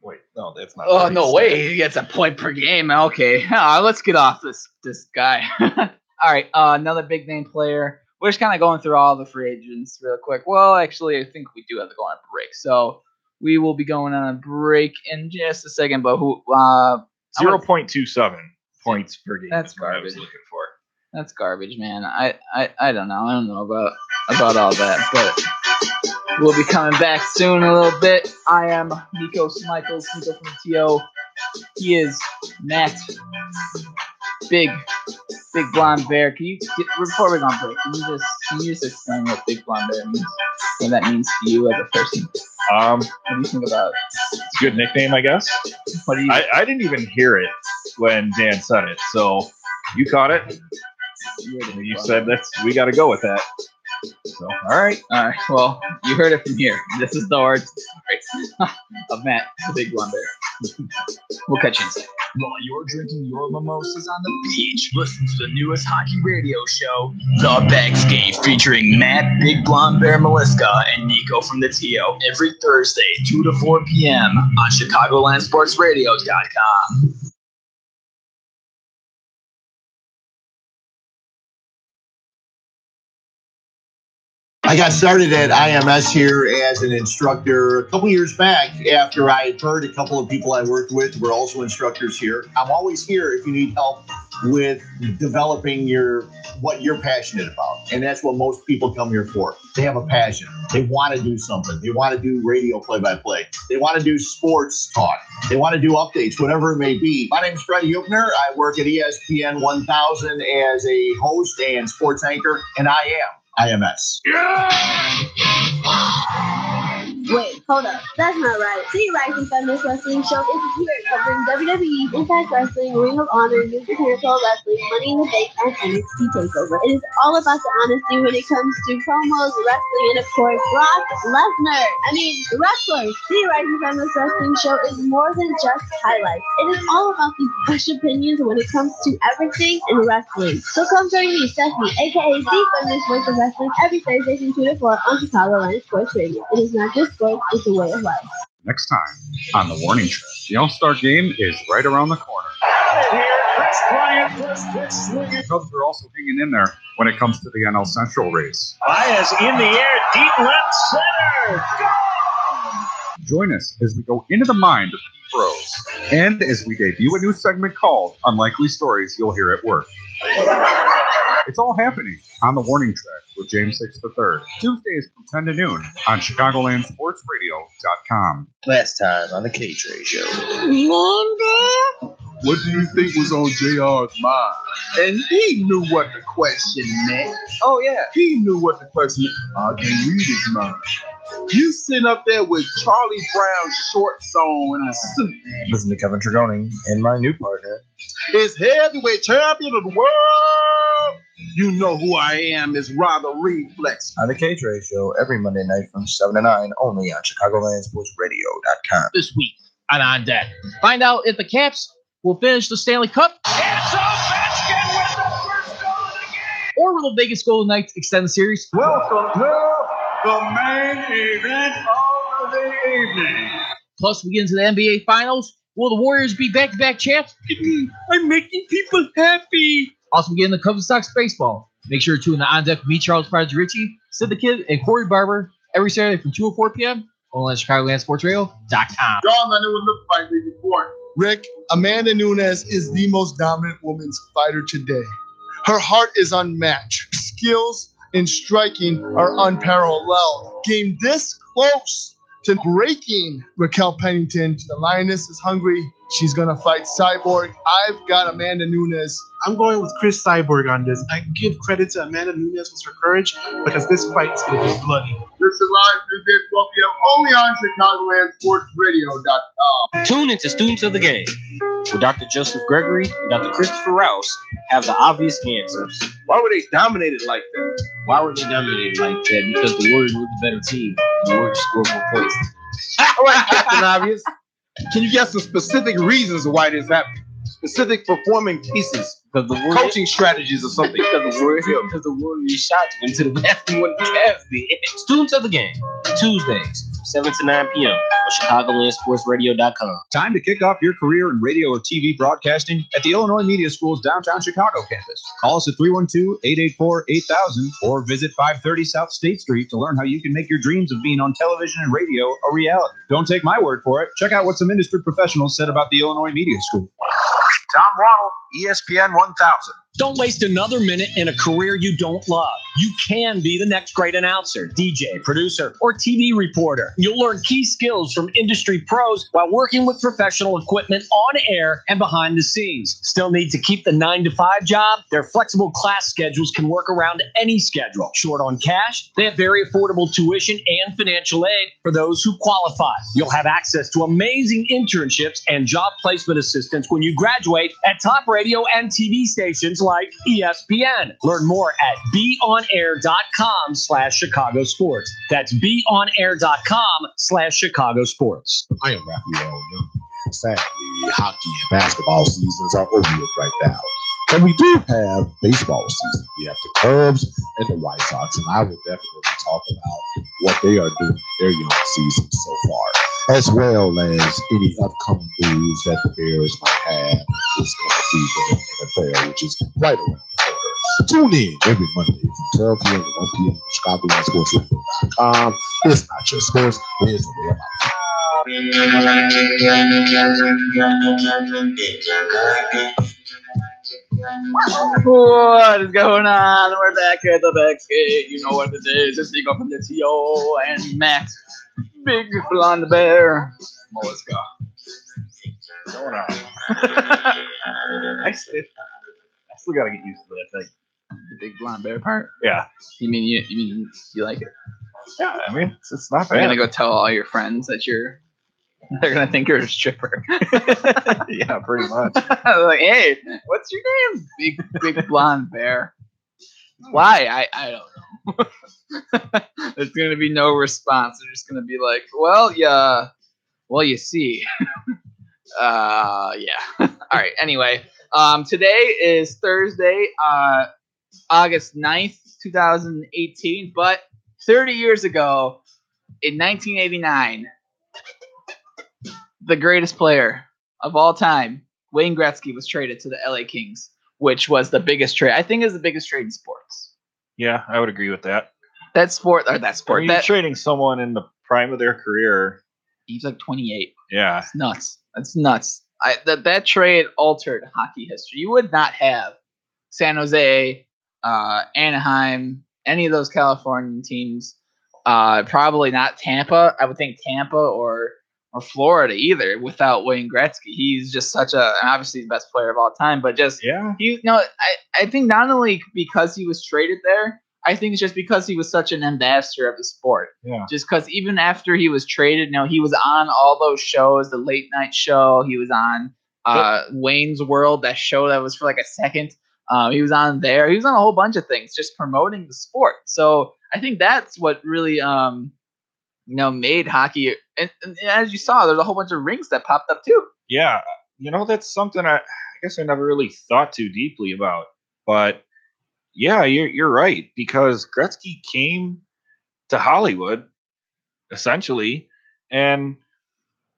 Wait, no, that's not. Oh, no way. He gets a point per game. Okay. Let's get off this guy. All right. Another big name player. We're just kind of going through all the free agents real quick. Well, actually, I think we do have to go on a break. So we will be going on a break in just a second. But 0.27 points per game. That's what I garbage. was looking for. That's garbage, man. I don't know. I don't know about all that, but we'll be coming back soon a little bit. I am Nico Michaels, Nico from the TO. He is Matt, big blonde bear. Before we go on break, can you just explain what big blonde bear means? What that means to you as a person? What do you think about it? It's a good nickname, I guess. What do you? I didn't even hear it when Dan said it, so you caught it. You said we got to go with that. So, all right. Well, you heard it from here. This is the origin story of Matt, the big blonde bear. We'll catch you in a second. While you're drinking your mimosas on the beach, listen to the newest hockey radio show, The Backstage, featuring Matt, Big Blonde Bear Meliska, and Nico from the TO every Thursday, 2 to 4 p.m. on ChicagolandSportsRadio.com. I got started at IMS here as an instructor a couple years back after I had heard a couple of people I worked with were also instructors here. I'm always here if you need help with developing what you're passionate about. And that's what most people come here for. They have a passion. They want to do something. They want to do radio play-by-play. They want to do sports talk. They want to do updates, whatever it may be. My name is Freddie Huebner. I work at ESPN 1000 as a host and sports anchor, and I am IMS. Wait, hold up. That's not right. City Rising Feminist Wrestling Show is here covering WWE, Impact Wrestling, Ring of Honor, New Japan Pro Wrestling, Money in the Bank, and NXT TakeOver. It is all about the honesty when it comes to promos, wrestling, and of course, Brock Lesnar. The wrestlers. City Rising Feminist Wrestling Show is more than just highlights. It is all about the fresh opinions when it comes to everything in wrestling. So come join me, Stephanie, aka the Feminist Voice of Wrestling, every Thursday from 2 to 4 on Chicagoland Sports Radio. It is not just sports, it's a way of life. Next time on the Warning Track, the All-Star Game is right around the corner. Cubs are also hanging in there when it comes to the NL Central race. Baez in the air, deep left center. Join us as we go into the mind of the pros, and as we debut a new segment called Unlikely Stories You'll Hear at Work. It's all happening on the Warning Track with James Hicks III, Tuesdays from 10 to noon on ChicagolandSportsRadio.com. Last time on the K-Tray Show. What do you think was on JR's mind? And he knew what the question meant. Oh, yeah. He knew what the question meant. I can read his mind. You sitting up there with Charlie Brown's shorts on and a suit. Listen to Kevin Trigoni and my new partner is heavyweight champion of the world. You know who I am is Rather Reflex. On the K-Tray Show every Monday night from 7 to 9 only on ChicagolandSportsRadio.com. This week on Deck. Find out if the Caps will finish the Stanley Cup. It's Ovechkin with the first goal of the game. Or will the Vegas Golden Knights extend the series? Welcome to the main event of the evening. Plus, we get into the NBA Finals. Will the Warriors be back-to-back champs? I'm making people happy. Also, we get into Cubs and Sox baseball. Make sure to tune in On Deck with me, Charles Prodigy Ritchie, Sid the Kid, and Corey Barber every Saturday from 2 to 4 p.m. only on ChicagolandSportsRadio.com. John, I know what look like before. Rick, Amanda Nunes is the most dominant women's fighter today. Her heart is unmatched. Skills and striking are unparalleled. Game this close to breaking Raquel Pennington. The Lioness is hungry. She's going to fight Cyborg. I've got Amanda Nunes. I'm going with Chris Cyborg on this. I give credit to Amanda Nunes for her courage because this fight is going to be bloody. This is live Tuesday, 12 p.m. only on ChicagolandSportsRadio.com. Tune into Students of the Game, where Dr. Joseph Gregory and Dr. Christopher Rouse have the obvious answers. Why were they dominated like that? Why were they dominated like that? Because the Warriors were the better team. The Warriors scored more points. All right, Captain Obvious. Can you get some specific reasons why this happened? Specific performing pieces, because the coaching strategies or something. Because the Warriors shot went to the bathroom when the Cavs did. Students of the Game, Tuesdays, 7 to 9 p.m. on ChicagolandSportsRadio.com. Time to kick off your career in radio or TV broadcasting at the Illinois Media School's downtown Chicago campus. Call us at 312-884-8000 or visit 530 South State Street to learn how you can make your dreams of being on television and radio a reality. Don't take my word for it. Check out what some industry professionals said about the Illinois Media School. Tom Waddle, ESPN 1000. Don't waste another minute in a career you don't love. You can be the next great announcer, DJ, producer, or TV reporter. You'll learn key skills from industry pros while working with professional equipment on air and behind the scenes. Still need to keep the 9-to-5 job? Their flexible class schedules can work around any schedule. Short on cash? They have very affordable tuition and financial aid for those who qualify. You'll have access to amazing internships and job placement assistance when you graduate at top radio and TV stations like ESPN. Learn more at beonair.com/Chicago Sports. That's beonair.com/Chicago Sports. I am Raphael Young. Sadly, hockey and basketball seasons are over with right now. But we do have baseball season. We have the Cubs and the White Sox, and I will definitely talk about what they are doing in their young season so far, as well as any upcoming news that the Bears might have this season in the NFL, which is right around the corner. Tune in every Monday from 12 p.m. to 1 p.m. on ChicagolandSportsRadio.com. It's not just sports, it is a way of life. What is going on? We're back at the backstage. You know what it is. It's Nico from the TO and Max, Big Blonde Bear, Molliska. What's going on? I still gotta get used to that thing. The Big Blonde Bear part. Yeah. You mean you like it? Yeah, I mean, it's not You're bad. gonna go tell all your friends that they're gonna think you're a stripper. Yeah, pretty much. Like, hey, what's your name? Big blonde bear. Why? I don't know. There's gonna be no response. They're just gonna be like, well, you see. Yeah. All right. Anyway, today is Thursday, August 9th, 2018, but 30 years ago, in 1989, the greatest player of all time, Wayne Gretzky, was traded to the LA Kings, which was the biggest trade. I think is the biggest trade in sports. Yeah, I would agree with that. That sport. I mean, you're trading someone in the prime of their career. He's like 28. Yeah. It's nuts. That's nuts. That trade altered hockey history. You would not have San Jose, Anaheim, any of those Californian teams. Probably not Tampa. I would think Tampa or Florida either without Wayne Gretzky. He's just such and obviously the best player of all time, but just I think not only because he was traded there, I think it's just because he was such an ambassador of the sport. Yeah. Just because even after he was traded, he was on all those shows, the late night show. He was on Wayne's World, that show that was for like a second. He was on there. He was on a whole bunch of things, just promoting the sport. So I think that's what really made hockey. And as you saw, there's a whole bunch of rings that popped up too. Yeah, that's something I guess I never really thought too deeply about, but. Yeah, you're right, because Gretzky came to Hollywood, essentially, and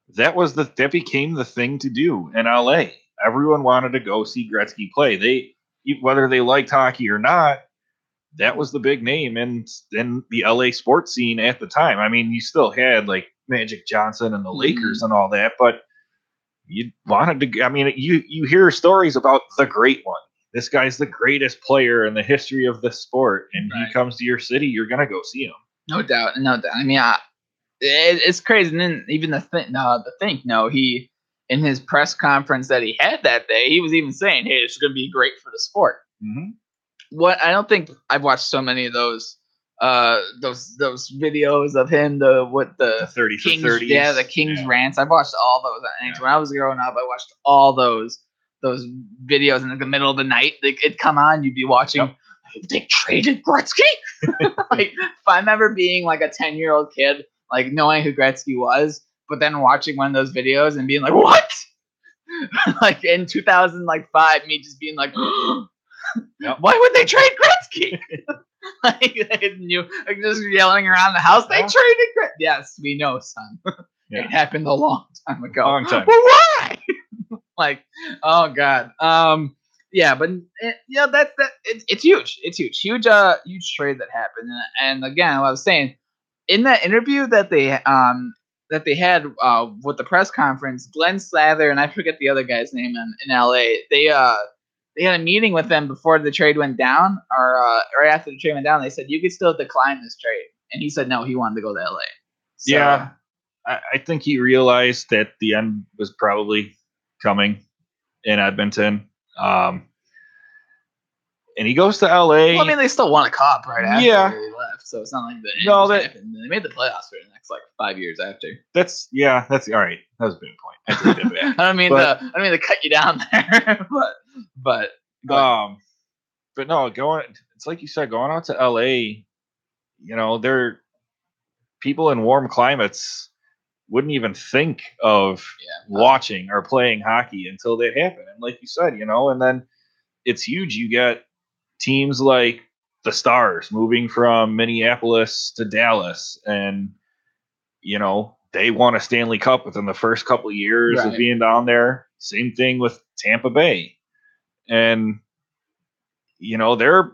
that became the thing to do in LA. Everyone wanted to go see Gretzky play. Whether they liked hockey or not, that was the big name in the LA sports scene at the time. I mean, you still had like Magic Johnson and the Lakers and all that, but you wanted to. I mean, you hear stories about the great one. This guy's the greatest player in the history of the sport, and he comes to your city, you're gonna go see him. No doubt. I mean, it's crazy. And then even he in his press conference that he had that day, he was even saying, "Hey, it's gonna be great for the sport." Mm-hmm. What I don't think I've watched so many of those videos of him, the 30 Kings, for 30s. yeah, the Kings rants. I've watched all those. When I was growing up, I watched all those videos in the middle of the night. It'd come on, you'd be watching. They traded Gretzky. Like, if I remember being like a 10-year-old kid, like knowing who Gretzky was, but then watching one of those videos and being like, "What?" Like in 2005, me just being like, "Why would they trade Gretzky?" Like they knew, like just yelling around the house, "They traded Gretzky." Yes, we know, son. It happened a long time ago. Long time. But why? Like, oh god. But it's huge. It's huge. Huge trade that happened. And again, what I was saying, in that interview that they had with the press conference, Glenn Slather and I forget the other guy's name in LA, they had a meeting with them before the trade went down, or right after the trade went down. They said you could still decline this trade, and he said no, he wanted to go to LA. So, yeah, I think he realized that the end was probably coming in Edmonton. And he goes to LA. Well, I mean, they still won a cup right after he left, so it's not like happened. They made the playoffs for the next like 5 years after. That's all right. That was a big point. I take that back. I don't mean to cut you down there, but no, it's like you said, going out to LA, they're people in warm climates wouldn't even think of watching or playing hockey until that happened. And like you said, and then it's huge. You get teams like the Stars moving from Minneapolis to Dallas, and they won a Stanley Cup within the first couple of years of being down there. Same thing with Tampa Bay, and they're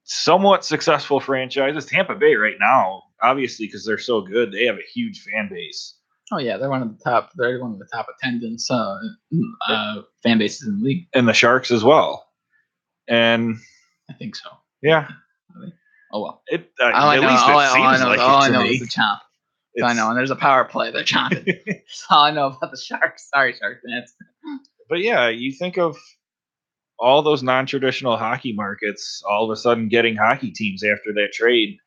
somewhat successful franchises. Tampa Bay right now, obviously, because they're so good, they have a huge fan base. Oh yeah, they're one of the top. They're one of the top attendance fan bases in the league, and the Sharks as well. And I think so. Yeah. Oh well. All I know is the chomp. I know, and there's a power play. They're chomping. That's all I know about the Sharks. Sorry, Sharks fans. But yeah, you think of all those non-traditional hockey markets all of a sudden getting hockey teams after that trade.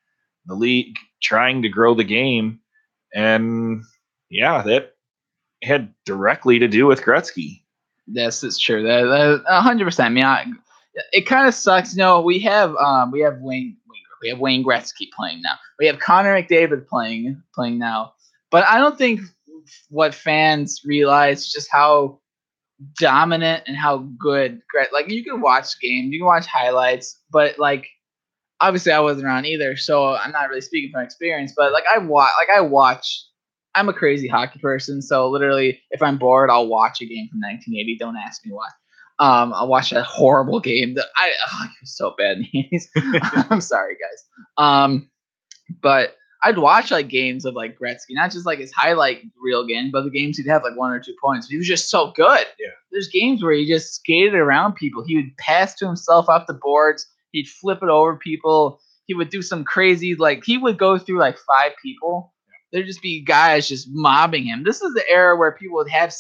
The league trying to grow the game. And yeah, that had directly to do with Gretzky. Yes, it's true. That 100%. I mean, it kind of sucks. We have Wayne Gretzky playing now. We have Connor McDavid playing now. But I don't think what fans realize just how dominant and how good. Like, you can watch games, you can watch highlights, but like, obviously I wasn't around either, so I'm not really speaking from experience. But I watch. I'm a crazy hockey person, so literally, if I'm bored, I'll watch a game from 1980. Don't ask me why. I'll watch that horrible game that it was so bad. I'm sorry, guys. But I'd watch like games of like Gretzky, not just like his highlight reel game, but the games he'd have like 1 or 2 points. He was just so good. Yeah. There's games where he just skated around people. He would pass to himself off the boards. He'd flip it over people. He would do some crazy, like he would go through like 5 people. There'd just be guys just mobbing him. This is the era where people would have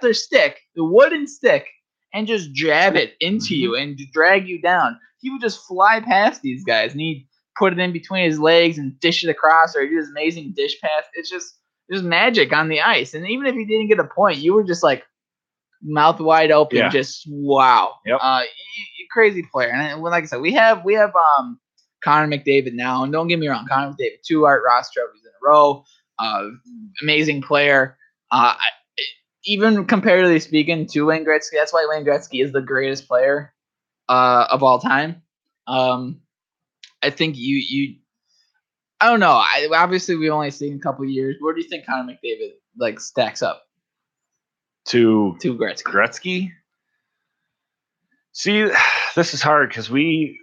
their stick, the wooden stick, and just jab it into you and drag you down. He would just fly past these guys, and he'd put it in between his legs and dish it across, or he'd do this amazing dish pass. It's just magic on the ice. And even if he didn't get a point, you were just like mouth wide open, just wow. Yep. Crazy player. And like I said, we have Connor McDavid now, and don't get me wrong, Connor McDavid, 2 Art Ross trophies in a row. Amazing player. Even comparatively speaking to Wayne Gretzky, that's why Wayne Gretzky is the greatest player of all time. I think I don't know. Obviously we've only seen a couple of years. Where do you think Connor McDavid like stacks up to Gretzky? Gretzky? See, this is hard because we've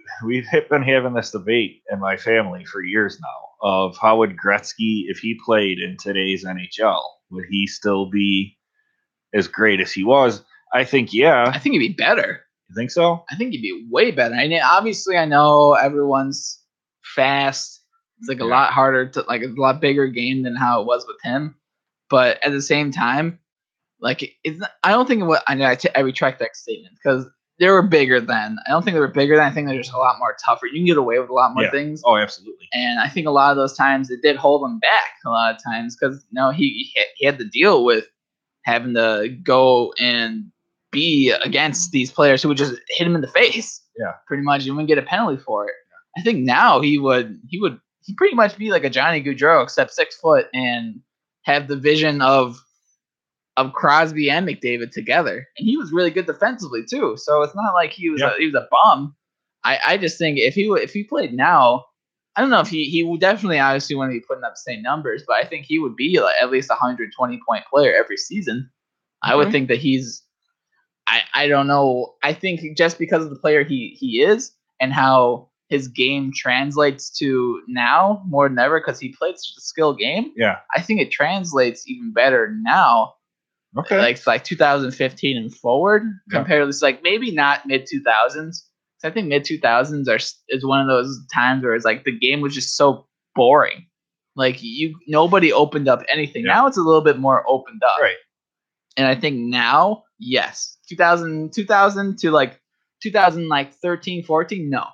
been having this debate in my family for years now of how would Gretzky, if he played in today's NHL, would he still be as great as he was? I think, yeah. I think he'd be better. You think so? I think he'd be way better. I mean, obviously, I know everyone's fast. It's like a lot harder to, like, a lot bigger game than how it was with him. But at the same time, like, I don't think I retract that statement because they were bigger then. I don't think they were bigger then. I think they're just a lot more tougher. You can get away with a lot more things. Oh, absolutely. And I think a lot of those times it did hold him back a lot of times because he had to deal with having to go and be against these players who would just hit him in the face. Yeah. Pretty much. You wouldn't get a penalty for it. I think now he'd pretty much be like a Johnny Gaudreau except 6 foot and have the vision of Crosby and McDavid together, and he was really good defensively too. So it's not like he was a bum. I just think if he played now, I don't know if he would definitely obviously want to be putting up the same numbers, but I think he would be like at least 120-point player every season. I would think that he's. I don't know. I think just because of the player he is and how his game translates to now more than ever because he played such a skill game. Yeah, I think it translates even better now. Okay. Like 2015 and forward compared to this, like maybe not mid 2000s. I think mid 2000s is one of those times where it's like the game was just so boring. Like nobody opened up anything. Now it's a little bit more opened up. Right. And I think now, yes, 2000 to like 2013, 14, no.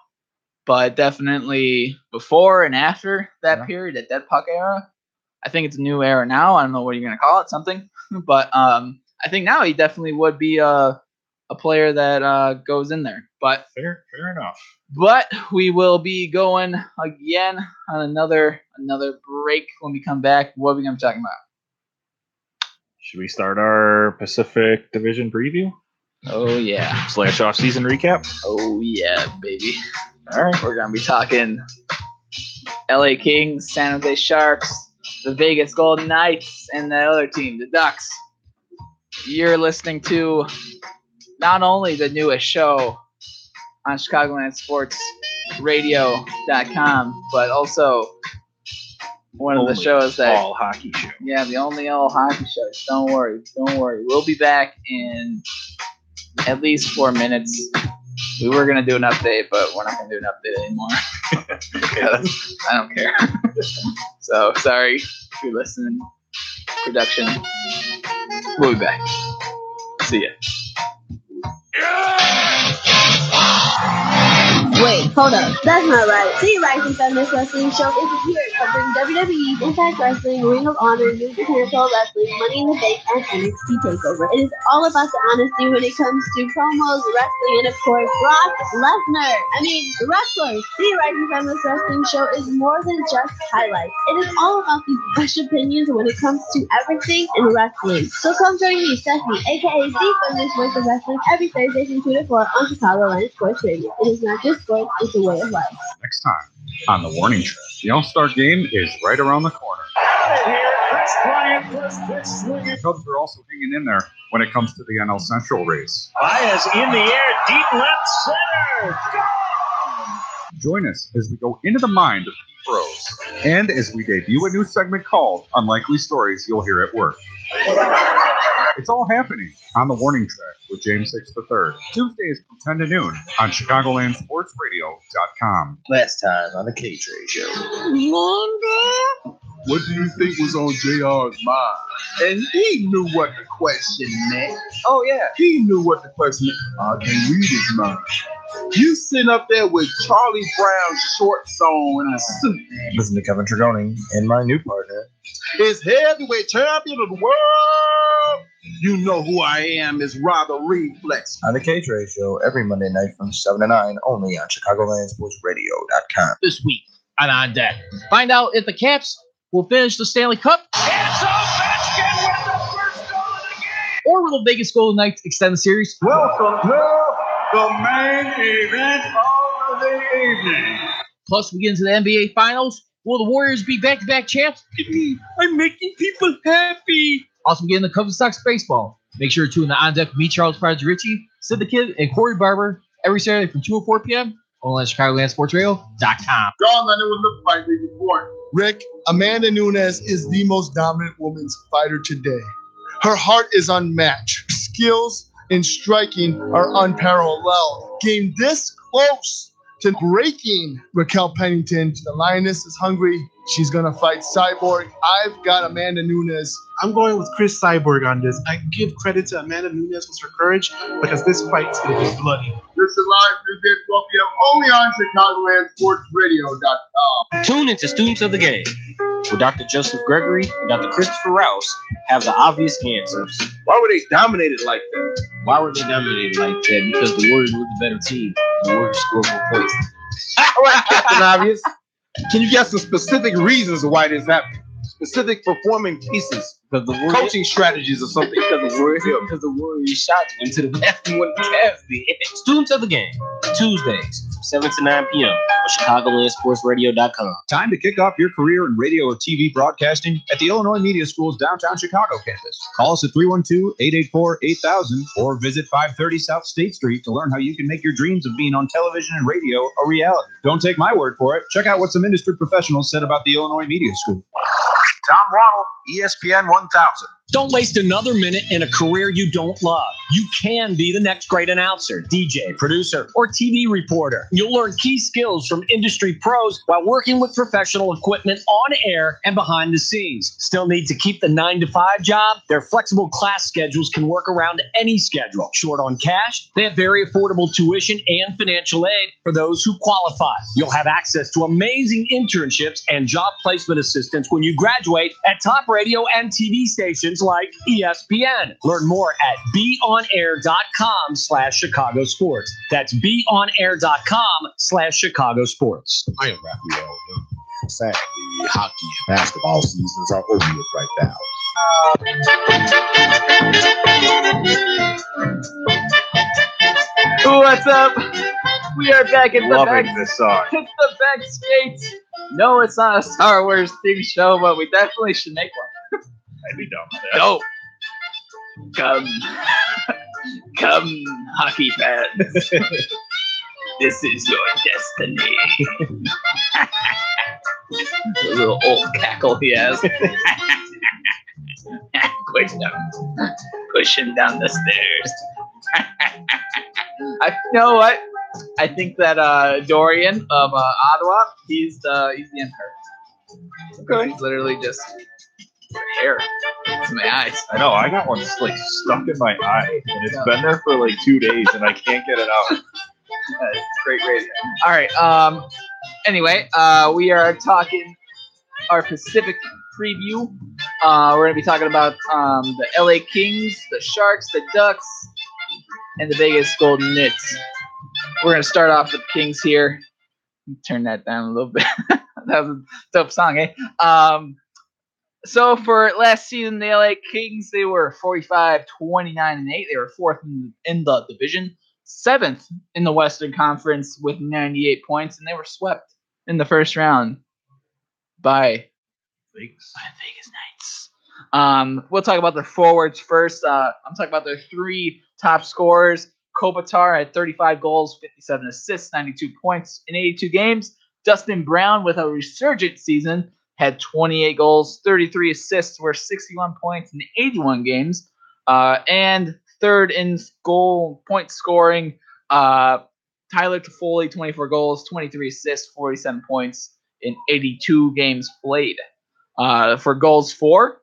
But definitely before and after that period, at that puck era, I think it's a new era now. I don't know what you're going to call it, something. But I think now he definitely would be a player that goes in there. But fair enough. But we will be going again on another break when we come back. What are we going to be talking about? Should we start our Pacific Division preview? Oh, yeah. / off-season recap? Oh, yeah, baby. All right. We're going to be talking LA Kings, San Jose Sharks, the Vegas Golden Knights, and the other team, the Ducks. You're listening to not only the newest show on ChicagolandSportsRadio.com, but also one of the shows that all hockey show. Yeah, the only all hockey shows. Don't worry. We'll be back in at least 4 minutes. We were gonna do an update, but we're not gonna do an update anymore. I don't care. So sorry if you're listening. Production. We'll be back. See ya. Wait, hold up. That's not right. The Rising Feminist Wrestling Show is here covering WWE, Impact Wrestling, Ring of Honor, New Japan Pro Wrestling, Money in the Bank, and NXT TakeOver. It is all about the honesty when it comes to promos, wrestling, and of course, Brock Lesnar. The wrestlers. The Rising Feminist Wrestling Show is more than just highlights. It is all about the fresh opinions when it comes to everything in wrestling. So come join me, Stephanie, aka The Feminist Voice of Wrestling, every Thursday from 2 to 4 on Chicagoland Sports Radio. It is not just sports, it's a way of life. Next time on the Warning Track, the All-Star Game is right around the corner. The Cubs are also hanging in there when it comes to the NL Central race. Baez in the air, deep left center. Join us as we go into the mind of the pros, and as we debut a new segment called Unlikely Stories You'll Hear at Work. It's all happening on the Warning Track with James Hicks III, Tuesdays from 10 to noon on ChicagolandSportsRadio.com. Last time on the K-Trade Show. What do you think was on JR's mind? And he knew what the question meant. Oh, yeah. He knew what the question meant. I can't read his mind. You sitting up there with Charlie Brown's shorts on and a suit. Listen to Kevin Trigoni and my new partner. Is heavyweight champion of the world. You know who I am is Rather Reflex. On the K-Trade Show every Monday night from 7 to 9 only on ChicagolandSportsRadio.com. This week on Deck. Find out if the Caps will finish the Stanley Cup. Or will the Vegas Golden Knights extend the series? Welcome to the main event of the evening. Plus, we get into the NBA Finals. Will the Warriors be back-to-back champs? I'm making people happy. Also, we get into Cubs and Sox baseball. Make sure to tune in On Deck with me, Charles Prodigy Ritchie, Sid the Kid, and Corey Barber every Saturday from 2 to 4 p.m. on ChicagolandSportsRadio.com. John Lennon would look like they report. Rick, Amanda Nunes is the most dominant women's fighter today. Her heart is unmatched. Skills in striking are unparalleled. Game this close to breaking Raquel Pennington. The Lioness is hungry. She's going to fight Cyborg. I've got Amanda Nunes. I'm going with Chris Cyborg on this. I give credit to Amanda Nunes with her courage because this fight's going to be bloody. This is live Tuesday at 12 p.m. only on ChicagolandSportsRadio.com. Tune into Students of the Game, where Dr. Joseph Gregory and Dr. Christopher Rouse have the obvious answers. Why were they dominated like that? Why were they dominated like that? Because the Warriors were the better team. The Warriors scored more points. All right, Captain Obvious. Can you get some specific reasons why this happened? Specific performing pieces, because the Warriors, coaching strategies or something. Because the Warriors shots went to the bathroom when the Cavs did. Students of the Game, Tuesdays from 7 to 9 p.m. on ChicagolandSportsRadio.com. Time to kick off your career in radio or TV broadcasting at the Illinois Media School's downtown Chicago campus. Call us at 312-884-8000 or visit 530 South State Street to learn how you can make your dreams of being on television and radio a reality. Don't take my word for it. Check out what some industry professionals said about the Illinois Media School. Tom Waddle, ESPN 1000. Don't waste another minute in a career you don't love. You can be the next great announcer, DJ, producer, or TV reporter. You'll learn key skills from industry pros while working with professional equipment on air and behind the scenes. Still need to keep the 9-to-5 job? Their flexible class schedules can work around any schedule. Short on cash? They have very affordable tuition and financial aid for those who qualify. You'll have access to amazing internships and job placement assistance when you graduate at top radio and TV stations like ESPN. Learn more at beonair.com/Chicago Sports. That's beonair.com/Chicago Sports. I am Raphael. Sadly, hockey and basketball seasons are over with right now. What's up? We are back at the Loving this song. It's the back skates. No, it's not a Star Wars themed show, but we definitely should make one. I'd be down with that. No. Come, hockey fans. This is your destiny. The little old cackle he has. Push him down the stairs. You know what? I think that Dorian of Ottawa, he's the Emperor. Okay. He's literally just hair. It's my eyes. I know, I got one like stuck in my eye, and it's been there for like 2 days, and I can't get it out. It's great radio. All right. Anyway, we are talking our Pacific preview. We're going to be talking about the LA Kings, the Sharks, the Ducks, and the Vegas Golden Knights. We're going to start off with the Kings here. Turn that down a little bit. That was a dope song, eh? So for last season, the LA Kings, they were 45, 29, and 8. They were fourth in the division, seventh in the Western Conference with 98 points, and they were swept in the first round by Vegas Knights. We'll talk about their forwards first. I'm talking about their three top scorers. Kopitar had 35 goals, 57 assists, 92 points in 82 games. Dustin Brown, with a resurgent season, had 28 goals, 33 assists, worth 61 points in 81 games. And third in point scoring, Tyler Toffoli, 24 goals, 23 assists, 47 points in 82 games played. For goals for,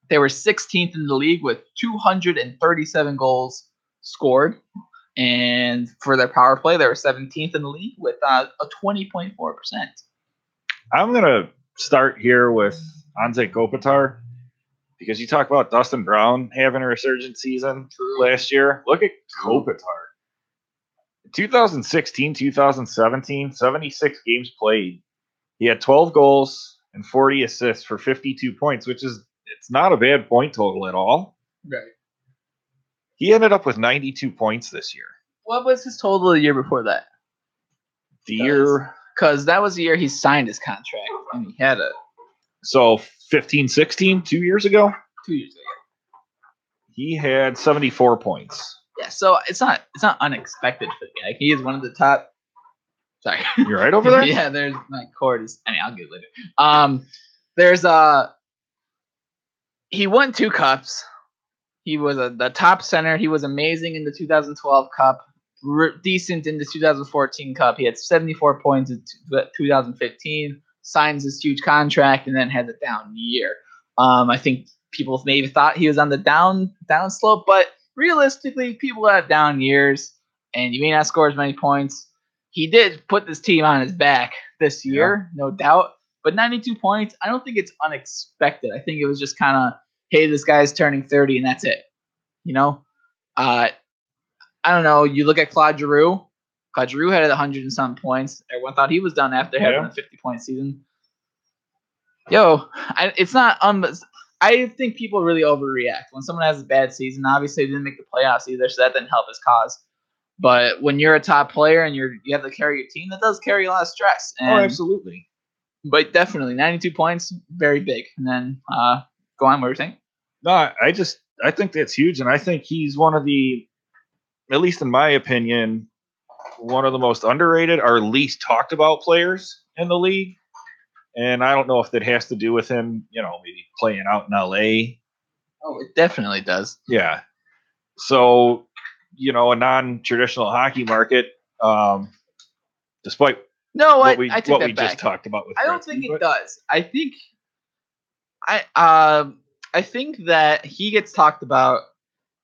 they were 16th in the league with 237 goals scored. And for their power play, they were 17th in the league with a 20.4%. I'm going to start here with Anze Kopitar because you talk about Dustin Brown having a resurgent season last year. Look at Kopitar. 2016, 2017, 76 games played. He had 12 goals and 40 assists for 52 points, which is it's not a bad point total at all. Right. He ended up with 92 points this year. What was his total the year before that? The year... Because that was the year he signed his contract, and he had a... So 15, 16, 2 years ago? 2 years ago. He had 74 points. Yeah, so it's not unexpected for the guy. He is one of the top... Sorry. You're right over there? Yeah, there's my cord is... I mean, I'll get it later. There's he won 2 cups. He was the top center. He was amazing in the 2012 Cup. Decent in the 2014 Cup. He had 74 points in 2015. Signs his huge contract and then has a down year. I think people maybe thought he was on the down slope, but realistically, people have down years, and you may not score as many points. He did put this team on his back this year, no doubt. But 92 points, I don't think it's unexpected. I think it was just kind of, hey, this guy's turning 30 and that's it. You know? I don't know. You look at Claude Giroux. Claude Giroux had 100 and some points. Everyone thought he was done after having a 50-point season. It's not. I think people really overreact when someone has a bad season. Obviously, they didn't make the playoffs either, so that didn't help his cause. But when you're a top player and you have to carry your team, that does carry a lot of stress. And, absolutely. But definitely, 92 points, very big. And then go on, what were you saying? No, I think that's huge, and I think he's one of the, at least in my opinion, one of the most underrated or least talked about players in the league. And I don't know if that has to do with him, maybe playing out in LA. Oh, it definitely does. Yeah. So, a non-traditional hockey market, despite what we just talked about with I don't think it does. I think that he gets talked about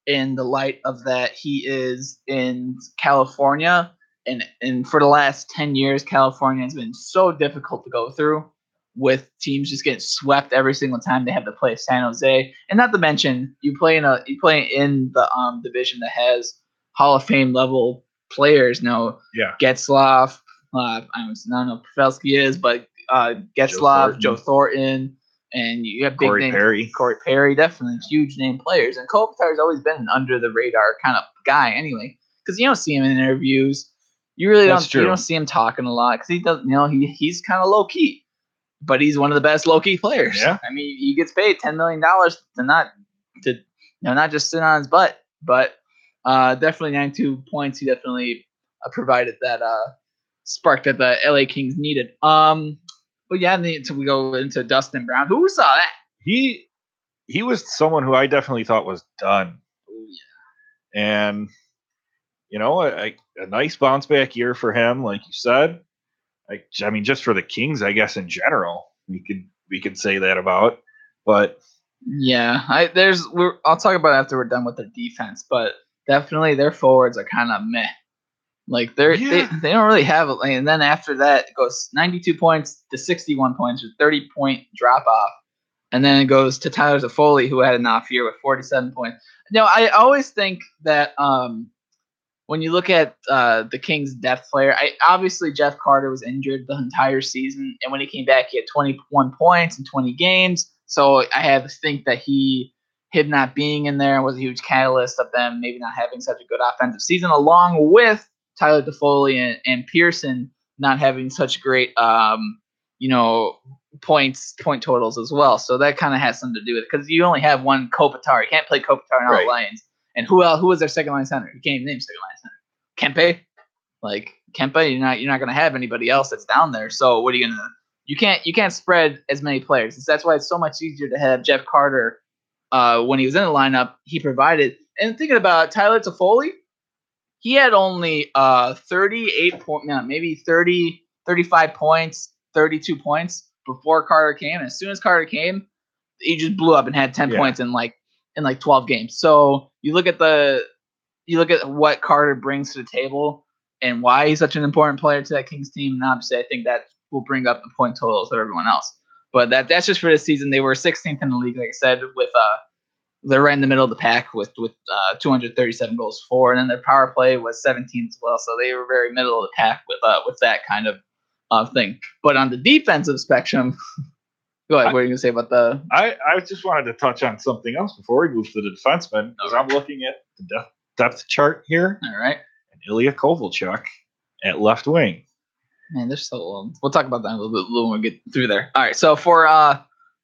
in the light of that he is in California, and for the last 10 years, California has been so difficult to go through, with teams just getting swept every single time they have to play San Jose. And not to mention, you play in the division that has Hall of Fame level players. Getzlaf, I don't know if Pavelski is, but Getzlaf, Joe Thornton, and you have big names. Corey Perry, definitely huge name players. And Kopitar's always been an under the radar kind of guy anyway, because you don't see him in interviews. You really don't. You don't see him talking a lot because he doesn't. He's kind of low key, but he's one of the best low key players. Yeah. I mean, he gets paid $10 million to not just sit on his butt, but definitely 92 points. He definitely provided that spark that the LA Kings needed. But yeah, until we go into Dustin Brown, who saw that? He was someone who I definitely thought was done. Oh yeah. And a nice bounce back year for him, like you said. I mean, just for the Kings, I guess in general, we could say that about. But yeah, I'll talk about it after we're done with the defense. But definitely, their forwards are kind of meh. Like they don't really have it. And then after that, it goes 92 points to 61 points, with 30-point drop off. And then it goes to Tyler Toffoli, who had an off year with 47 points. I always think that when you look at the Kings' depth player, obviously Jeff Carter was injured the entire season, and when he came back, he had 21 points in 20 games. So I have to think that him not being in there was a huge catalyst of them maybe not having such a good offensive season, along with Tyler Toffoli and Pearson not having such great point totals as well. So that kind of has something to do with it, because you only have one Kopitar. You can't play Kopitar in all Lions. And who was their second line center? You can't even name second line center. Kempe, Kempe, you're not gonna have anybody else that's down there. So what are you gonna? You can't spread as many players. That's why it's so much easier to have Jeff Carter. When he was in the lineup, he provided. And thinking about Tyler Toffoli, he had only 38 points, maybe 30, 35 points, 32 points before Carter came. And as soon as Carter came, he just blew up and had 10 points in 12 games. So you look at what Carter brings to the table and why he's such an important player to that Kings team. And obviously, I think that will bring up the point totals of everyone else. But that's just for this season. They were 16th in the league, like I said, with they're right in the middle of the pack with 237 goals for, and then their power play was 17th as well. So they were very middle of the pack with that kind of thing. But on the defensive spectrum, go ahead. What are you gonna say about the? I just wanted to touch on something else before we move to the defensemen, because I'm looking at the depth chart here. All right. And Ilya Kovalchuk at left wing. Man, they're so. We'll talk about that a little bit when we get through there. All right. So for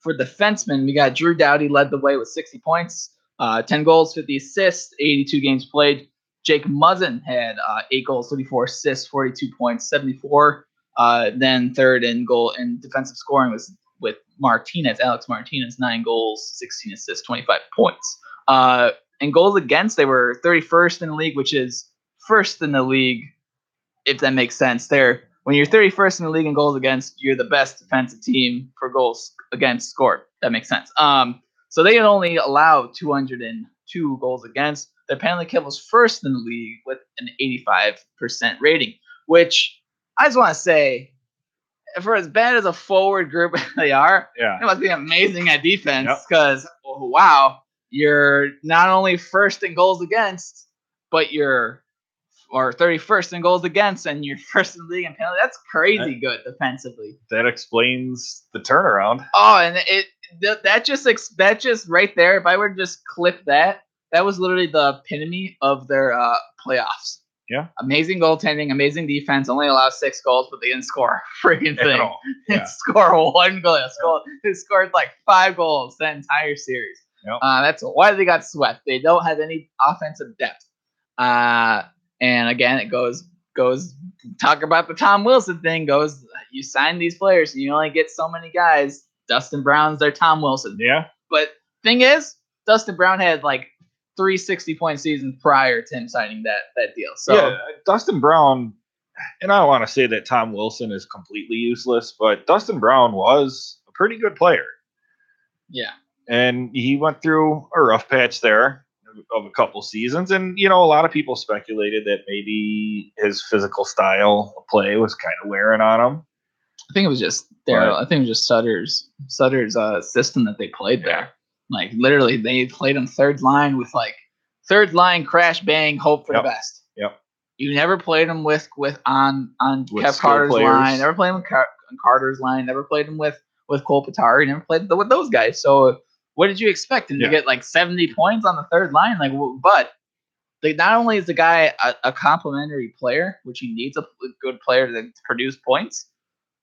defensemen, we got Drew Doughty led the way with 60 points, 10 goals, 50 assists, 82 games played. Jake Muzzin had 8 goals, 34 assists, 42 points, 74. Then third in goal and defensive scoring was with Alex Martinez, 9 goals, 16 assists, 25 points. And goals against, they were 31st in the league, which is first in the league, if that makes sense. When you're 31st in the league in goals against, you're the best defensive team for goals against scored. That makes sense. So they had only allowed 202 goals against. Their penalty kill was first in the league with an 85% rating, which I just want to say, for as bad as a forward group they are, it must be amazing at defense, because, wow, you're not only first in goals against, but you're 31st in goals against, and you're first in the league in penalty. That's crazy good defensively. That explains the turnaround. Oh, and that just right there, if I were to just clip that was literally the epitome of their playoffs. Yeah. Amazing goaltending, amazing defense, only allowed 6 goals, but they didn't score a freaking thing. Yeah. Score 1 goal. They scored like 5 goals that entire series. Yep. That's why they got swept. They don't have any offensive depth. And again, it goes talk about the Tom Wilson thing. You sign these players and you only get so many guys. Dustin Brown's their Tom Wilson. Yeah. But thing is, Dustin Brown had like 3 60-point seasons prior to him signing that deal. So yeah, Dustin Brown, and I don't want to say that Tom Wilson is completely useless, but Dustin Brown was a pretty good player. Yeah. And he went through a rough patch there of a couple seasons, and a lot of people speculated that maybe his physical style of play was kind of wearing on him. I think it was just I think it was just Sutter's system that they played there. Like literally, they played him third line crash bang, hope for the best. Yep. You never played him with on Kev Carter's players. line. Never played him on Carter's line. Never played him with Kopitar. You never played with those guys. So what did you expect him to get like 70 points on the third line? But not only is the guy a complimentary player, which he needs a good player to produce points,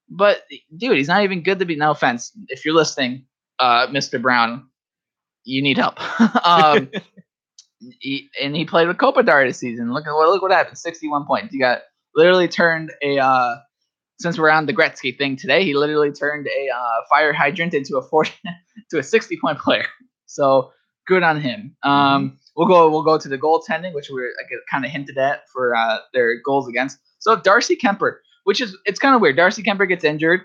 but dude, he's not even good to be. No offense, if you're listening, Mr. Brown, you need help. He played with Kopitar this season. Look what happened. 61 points. He got literally turned since we're on the Gretzky thing today, he literally turned a fire hydrant into a 60-point player. So good on him. We'll go to the goaltending, which I kind of hinted at for their goals against. So Darcy Kemper, it's kind of weird. Darcy Kemper gets injured,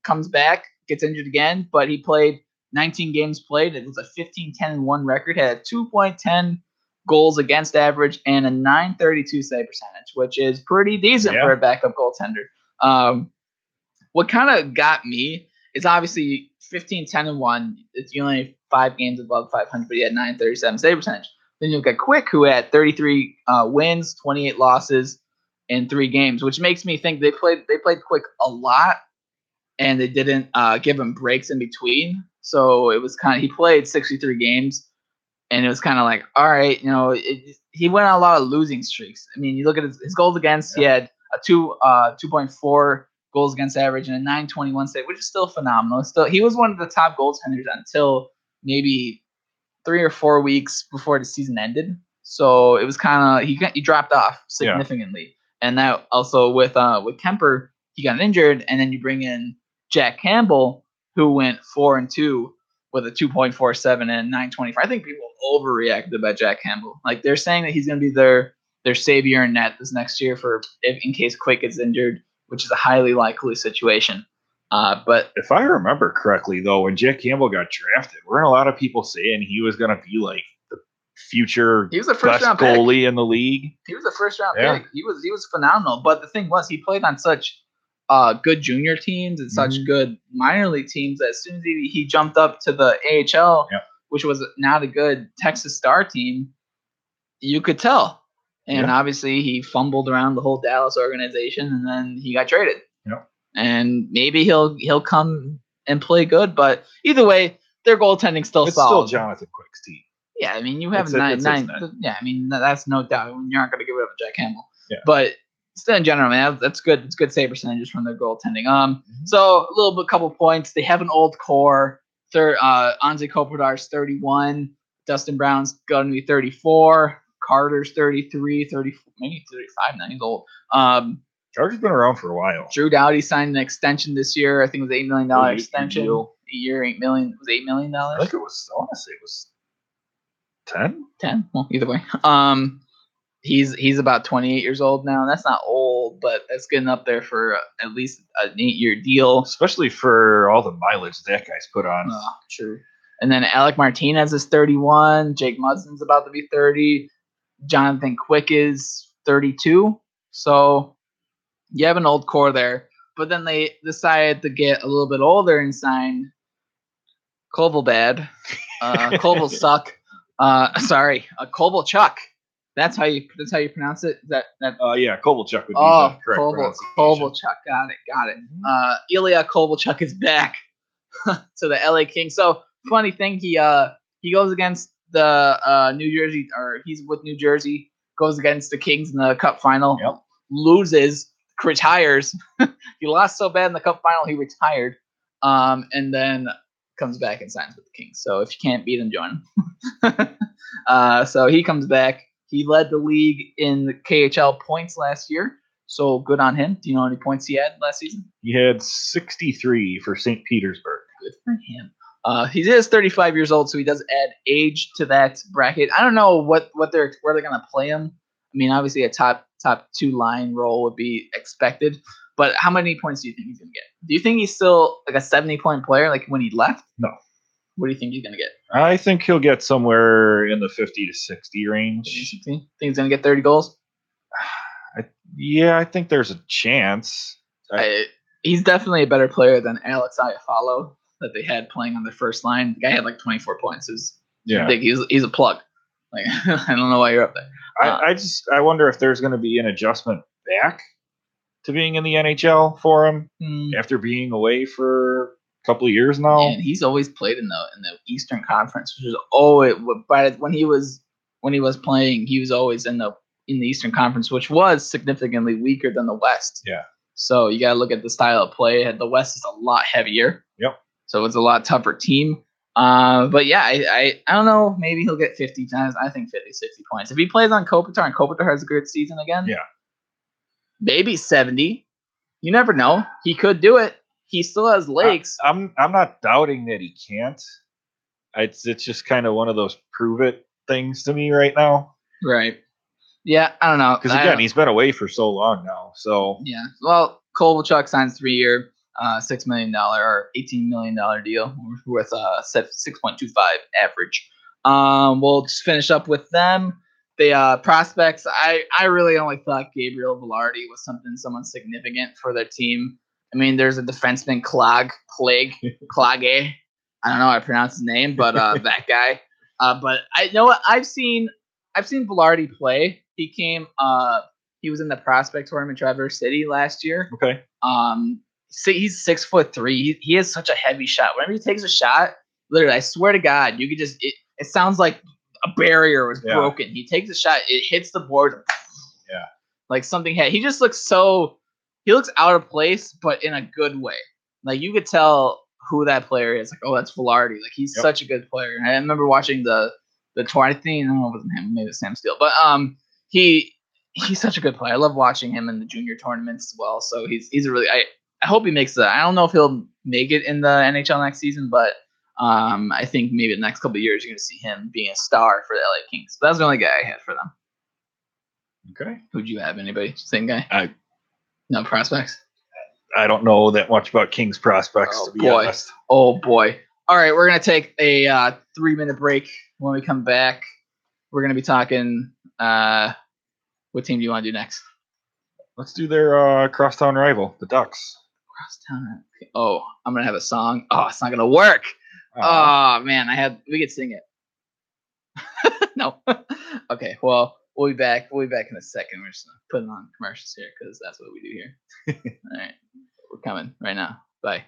comes back, gets injured again, but he played 19 games played. It was a 15-10-1 record. Had a 2.10 goals against average, and a .932 save percentage, which is pretty decent for a backup goaltender. What kind of got me is obviously 15-10-1. It's only 5 games above 500, but he had .937 save percentage. Then you look at Quick, who had 33 wins, 28 losses in 3 games, which makes me think they played Quick a lot, and they didn't give him breaks in between. So it was kind of, he played 63 games, and it was kind of like, all right, he went on a lot of losing streaks. I mean, you look at his goals against, he had a 2.4 goals against average and a .921 save, which is still phenomenal. He was one of the top goaltenders until maybe 3 or 4 weeks before the season ended. So it was kind of, he dropped off significantly. And that also with Kemper, he got injured, and then you bring in Jack Campbell, who went 4-2 with a 2.47 and 925. I think people overreacted about Jack Campbell. Like, they're saying that he's going to be their savior in net this next year in case Quick gets injured, which is a highly likely situation. But if I remember correctly, though, when Jack Campbell got drafted, weren't a lot of people saying he was going to be like the future best goalie in the league? He was a first-round pick. He was phenomenal. But the thing was, he played on such good junior teams and such good minor league teams that as soon as he jumped up to the AHL, which was not a good Texas Star team, you could tell. And obviously, he fumbled around the whole Dallas organization, and then he got traded. And maybe he'll come and play good, but either way, their goaltending still solid. It's still Jonathan Quick's team. Yeah, I mean, you have nine. Yeah, I mean, that's no doubt. You're not going to give it up to Jack Campbell. Yeah. But still, in general, man, that's good. It's good save percentages from their goaltending. So a couple points. They have an old core. Anze Kopitar's 31. Dustin Brown's going to be 34. Carter's 33, 34, maybe 35 now. He's old. Carter's been around for a while. Drew Doughty signed an extension this year. I think it was $8 million extension. A year, $8 million. Was $8 million? I think it was. I want to say it was 10. 10. Well, either way. He's about 28 years old now. That's not old, but that's getting up there for at least an 8-year deal. Especially for all the mileage that guy's put on. Oh, true. And then Alec Martinez is 31. Jake Mudson's about to be 30. Jonathan Quick is 32. So you have an old core there. But then they decided to get a little bit older and sign Kovalbad. Kovalchuk. Kovalchuk. That's how you pronounce it. Yeah, Kovalchuk would be the correct pronunciation. Kovalchuk. Got it. Ilya Kovalchuk is back to the LA Kings. So funny thing, he goes against the New Jersey, or he's with New Jersey, goes against the Kings in the Cup final, loses, retires. He lost so bad in the Cup final, he retired, and then comes back and signs with the Kings. So if you can't beat him, join him. So he comes back. He led the league in the KHL points last year, so good on him. Do you know how many points he had last season? He had 63 for St. Petersburg. Good for him. He is 35 years old, so he does add age to that bracket. I don't know where they're gonna play him. I mean, obviously a top 2 line role would be expected, but how many points do you think he's gonna get? Do you think he's still like a 70-point player like when he left? No. What do you think he's gonna get? I think he'll get somewhere in the 50 to 60 range. Think he's gonna get 30 goals? I think there's a chance. He's definitely a better player than Alex Iafallo that they had playing on their first line. The guy had like 24 points. He's a plug. Like, I don't know why you're up there. I wonder if there's going to be an adjustment back to being in the NHL for him after being away for a couple of years now. And he's always played in the Eastern Conference, which is always. But when he was playing, he was always in the Eastern Conference, which was significantly weaker than the West. Yeah. So you got to look at the style of play. The West is a lot heavier. Yep. So it's a lot tougher team. But yeah, I don't know. Maybe he'll get 50 times. I think 50, 60 points. If he plays on Kopitar and Kopitar has a good season again, maybe 70. You never know. He could do it. He still has legs. I'm not doubting that he can't. It's just kind of one of those prove it things to me right now. Right. Yeah, I don't know. Because again, he's been away for so long now. So yeah. Well, Kovalchuk signs 3-year, $6 million or $18 million deal with 6.25 average. We'll just finish up with them. The prospects, I really only thought Gabriel Velarde was someone significant for their team. I mean, there's a defenseman, Klage. I don't know how to pronounce his name, but that guy. But I know what I've seen Velarde play. He was in the prospect tournament, Traverse City last year. Okay. He's 6'3". He has such a heavy shot. Whenever he takes a shot, literally, I swear to God, you could just it sounds like a barrier was broken. He takes a shot, it hits the board. Yeah. Like something he just looks he looks out of place, but in a good way. Like you could tell who that player is. Like, oh, that's Velarde. Like he's such a good player. And I remember watching the tour. I think I don't know if it was him, maybe it was Sam Steele. But he's such a good player. I love watching him in the junior tournaments as well. So he's a really I hope he makes I don't know if he'll make it in the NHL next season, but I think maybe the next couple of years you're going to see him being a star for the LA Kings. But that's the only guy I had for them. Okay. Who'd you have? Anybody? Same guy? No prospects? I don't know that much about Kings prospects, to be honest. Oh, boy. All right, we're going to take a 3-minute break. When we come back, we're going to be talking what team do you want to do next? Let's do their crosstown rival, the Ducks. Crosstown. Oh, I'm going to have a song. Oh, it's not going to work. Oh, man, we could sing it. No. Okay, well, we'll be back. We'll be back in a second. We're just putting on commercials here because that's what we do here. All right. We're coming right now. Bye.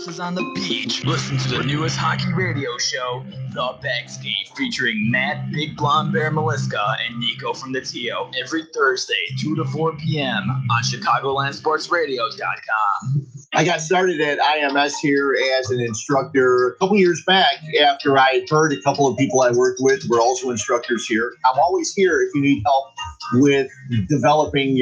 Is on the beach. Listen to the newest hockey radio show, The Backstage, featuring Matt, Big Blonde Bear Meliska, and Nico from the TO every Thursday, 2 to 4 p.m. on ChicagolandSportsRadio.com. I got started at IMS here as an instructor a couple years back after I heard a couple of people I worked with were also instructors here. I'm always here if you need help with developing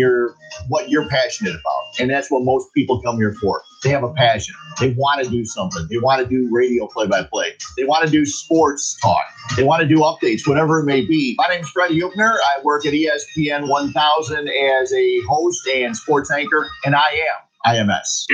what you're passionate about. And that's what most people come here for. They have a passion. They want to do something. They want to do radio play-by-play. They want to do sports talk. They want to do updates, whatever it may be. My name is Freddie Huebner. I work at ESPN 1000 as a host and sports anchor, and I am IMS.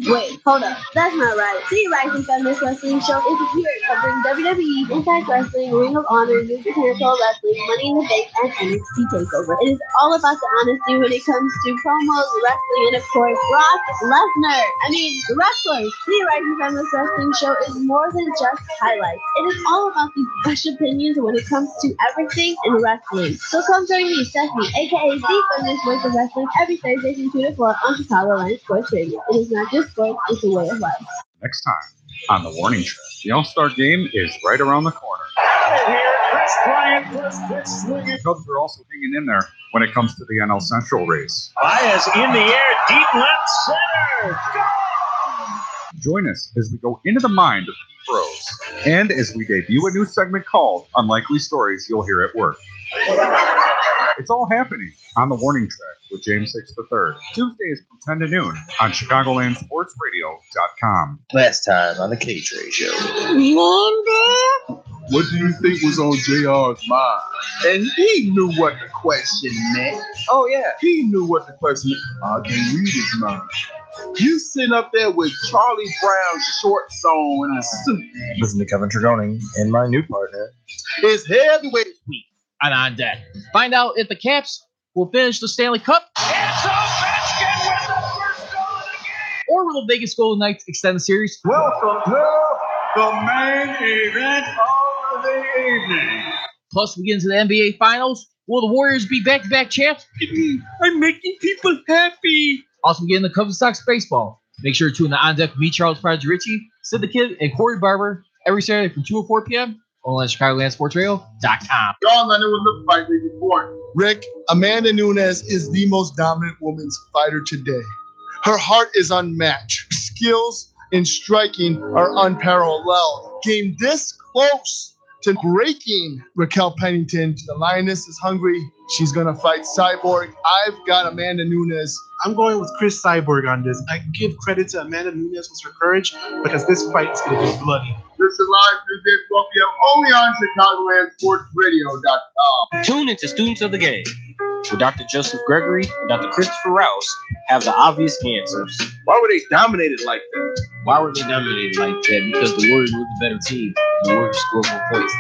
Wait, hold up. That's not right. The Rising Feminist Wrestling Show is here covering WWE, Impact Wrestling, Ring of Honor, New Japan Pro Wrestling, Money in the Bank, and NXT TakeOver. It is all about the honesty when it comes to promos, wrestling, and of course, Brock Lesnar. The wrestlers. The Rising Feminist Wrestling Show is more than just highlights. It is all about the fresh opinions when it comes to everything in wrestling. So come join me, Stephanie, aka the Feminist Voice of Wrestling, every Thursday from 2 to 4 on Chicagoland Sports Radio. It is not just sports, it's a way of life. Next time on the Warning Track, the All-Star Game is right around the corner. The Cubs are also hanging in there when it comes to the NL Central race. Baez in the air, deep left center. Join us as we go into the mind of the pros, and as we debut a new segment called Unlikely Stories You'll Hear at Work. It's all happening on the Warning Track with James Hicks III, Tuesdays from 10 to noon on ChicagolandSportsRadio.com. Last time on the K-Trade Show. What do you think was on JR's mind? And he knew what the question meant. Oh, yeah. He knew what the question meant. I can read his mind. You sitting up there with Charlie Brown's shorts on and a suit. Listen to Kevin Tregoning and my new partner. His heavyweight week. And on deck. Find out if the Caps will finish the Stanley Cup. It's Ovechkin with the first goal of the game. Or will the Vegas Golden Knights extend the series? Welcome to the main event of the evening. Plus, we get into the NBA Finals. Will the Warriors be back-to-back champs? I'm making people happy. Also, we get into Cubs and Sox baseball. Make sure to tune in On Deck with me, Charles Ritchie, Sid the Kid, and Corey Barber every Saturday from 2 to 4 p.m. on ChicagolandSportsRadio.com. Y'all know with the fight report. Rick, Amanda Nunes is the most dominant women's fighter today. Her heart is unmatched. Skills in striking are unparalleled. Came this close to breaking Raquel Pennington. The Lioness is hungry. She's going to fight Cyborg. I've got Amanda Nunes. I'm going with Chris Cyborg on this. I give credit to Amanda Nunes with her courage because this fight is going to be bloody. Listen live Tuesday at 12 p.m. only on ChicagolandSportsRadio.com. Tune into Students of the Game. where Dr. Joseph Gregory and Dr. Christopher Rouse have the obvious answers. Why were they dominated like that? Why were they dominated like that? Because the Warriors were the better team. The Warriors scored more points.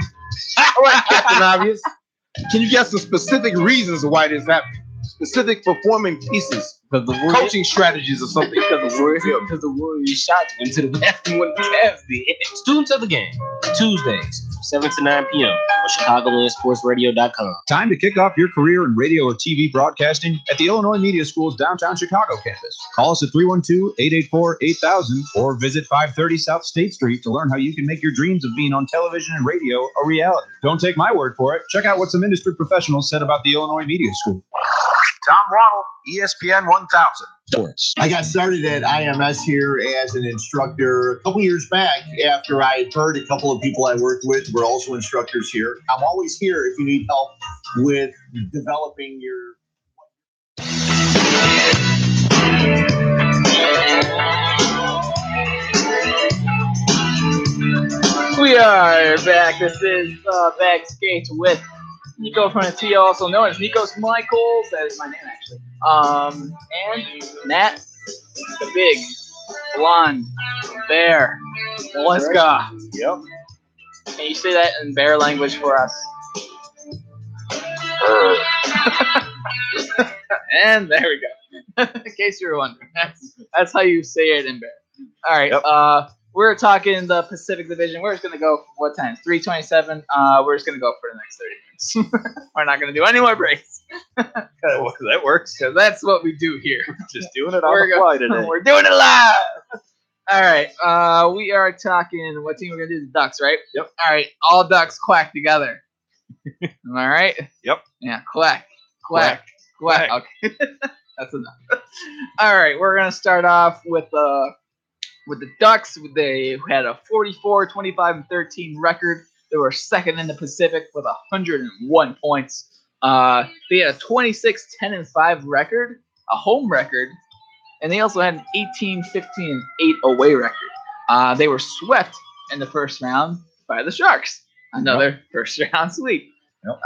All right, Captain Obvious. Can you guess some specific reasons why this happened? Specific performing pieces, coaching strategies or something. Because the Warriors shots went to the bathroom when the Cavs did. Students of the Game, Tuesdays, 7 to 9 p.m. on ChicagolandSportsRadio.com. Time to kick off your career in radio or TV broadcasting at the Illinois Media School's downtown Chicago campus. Call us at 312-884-8000 or visit 530 South State Street to learn how you can make your dreams of being on television and radio a reality. Don't take my word for it. Check out what some industry professionals said about the Illinois Media School. Tom Waddle, ESPN 1000. Sports. I got started at IMS here as an instructor a couple years back after I had heard a couple of people I worked with were also instructors here. I'm always here if you need help with developing your... We are back. This is Backstage with Nico from the TO, also known as Nikos Michaels. That is my name, actually. And Matt, the big, blonde bear, Meliska. Yep. Can you say that in bear language for us? And there we go. In case you were wondering, that's how you say it in bear. All right. Yep. We're talking the Pacific Division. We're just going to go, what time? 3:27. We're just going to go for the next 30 minutes. We're not going to do any more breaks. That works. Because that's what we do here. Just doing it on the fly today. We're doing it live. All right. We are talking, what team we're going to do? The Ducks, right? Yep. All right. All Ducks quack together. Am I right? Yep. Yeah, quack. Okay. That's enough. All right. We're going to start off with the Ducks. They had a 44, 25, and 13 record. They were second in the Pacific with 101 points. They had a 26, 10, and 5 record, a home record, and they also had an 18, 15, and 8 away record. They were swept in the first round by the Sharks. Another first round sweep. Yep.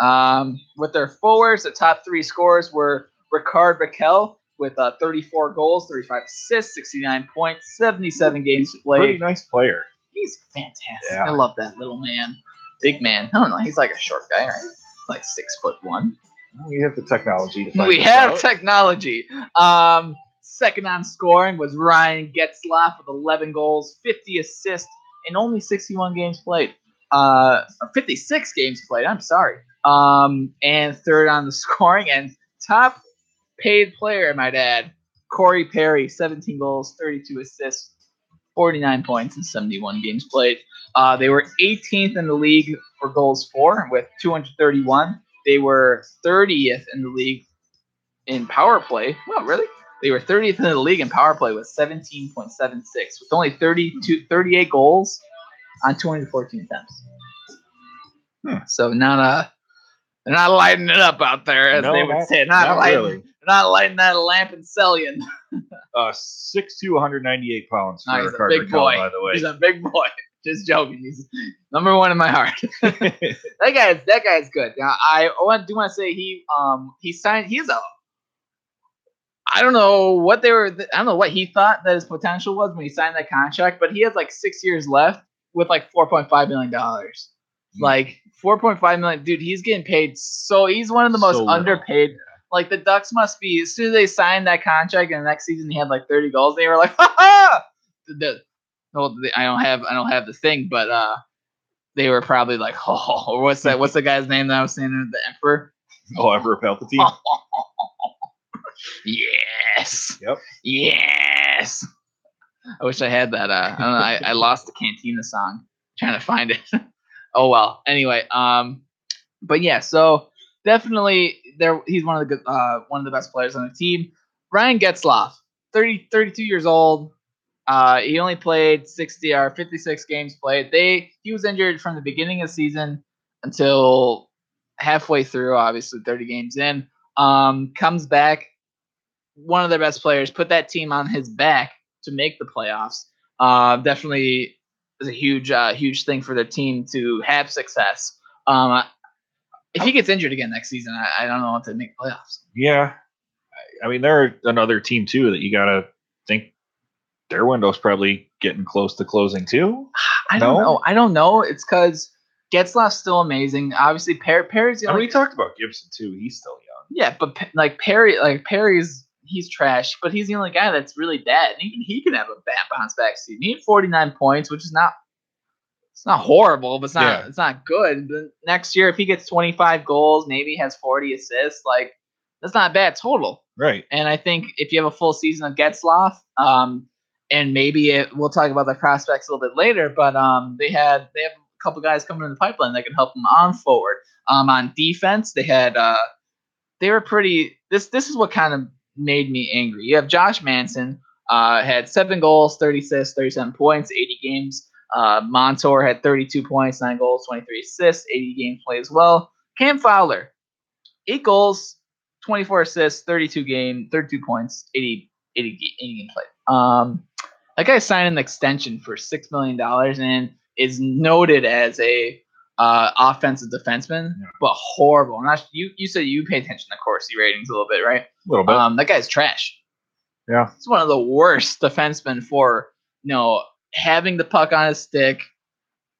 With their forwards, the top 3 scorers were Ricard Raquel with 34 goals, 35 assists, 69 points, 77 games played. Pretty nice player. He's fantastic. Yeah. I love that little man. Big man. I don't know. He's like a short guy, right? Like 6'1". We have the technology to find We this have out. technology. Second on scoring was Ryan Getzlaff with 11 goals, 50 assists, and only 61 games played. 56 games played. I'm sorry. And third on the scoring and top paid player, I might add, Corey Perry, 17 goals, 32 assists, 49 points, and 71 games played. They were 18th in the league for goals for with 231. They were 30th in the league in power play. Well, really? They were 30th in the league in power play with 17.76, with only 38 goals on 214 attempts. So they're not lighting it up out there, as they would say. Not lighting that lamp and selling. 6'2", 198 pounds for He's a Ricard big Raquel, boy. by the way. He's a big boy. Just joking. He's number 1 in my heart. That guy's good. Now, I do want to say he signed. I don't know what I don't know what he thought that his potential was when he signed that contract, but he has like 6 years left with like $4.5 million. Like $4.5 million, dude. He's getting paid. So he's one of the most underpaid. Like the Ducks must be. As soon as they signed that contract, and the next season he had like 30 goals, they were like, "Ha ha!" I don't have the thing, but they were probably like, "Oh, what's that? What's the guy's name that I was saying? The Emperor." Oh, Emperor Palpatine. Yes. Yep. Yes. I wish I had that. I don't know. I lost the Cantina song trying to find it. Oh well. Anyway, but yeah. So definitely, he's one of the best players on the team. Ryan Getzlaff, 32 years old. He only played 56 games played. He was injured from the beginning of the season until halfway through, obviously 30 games in. Comes back, one of their best players, put that team on his back to make the playoffs. Definitely is a huge thing for their team to have success. If he gets injured again next season, I don't know what to make playoffs. Yeah. I mean, they're another team, too, that you got to think their window's probably getting close to closing, too. I don't know. It's because Getzlaf's still amazing. Obviously, Perry's the only. We talked about Gibson, too. He's still young. Yeah, but Perry's he's trash, but he's the only guy that's really bad. And even he can have a bad bounce back season. He had 49 points, which is not horrible, but it's not good. But next year, if he gets 25 goals, maybe has 40 assists, like that's not a bad total. Right. And I think if you have a full season of Getzlaf, and maybe we'll talk about the prospects a little bit later, but they have a couple guys coming in the pipeline that can help them on forward. On defense, they were pretty. This is what kind of made me angry. You have Josh Manson, had 7 goals, 30 assists, 37 points, 80 games. Montour had 32 points, 9 goals, 23 assists, 80 games played as well. Cam Fowler, 8 goals, 24 assists, 32 points, 80 games played. That guy signed an extension for $6 million and is noted as a offensive defenseman, but horrible. And you said you pay attention to Corsi ratings a little bit, right? A little bit. That guy's trash. Yeah. He's one of the worst defensemen for having the puck on his stick.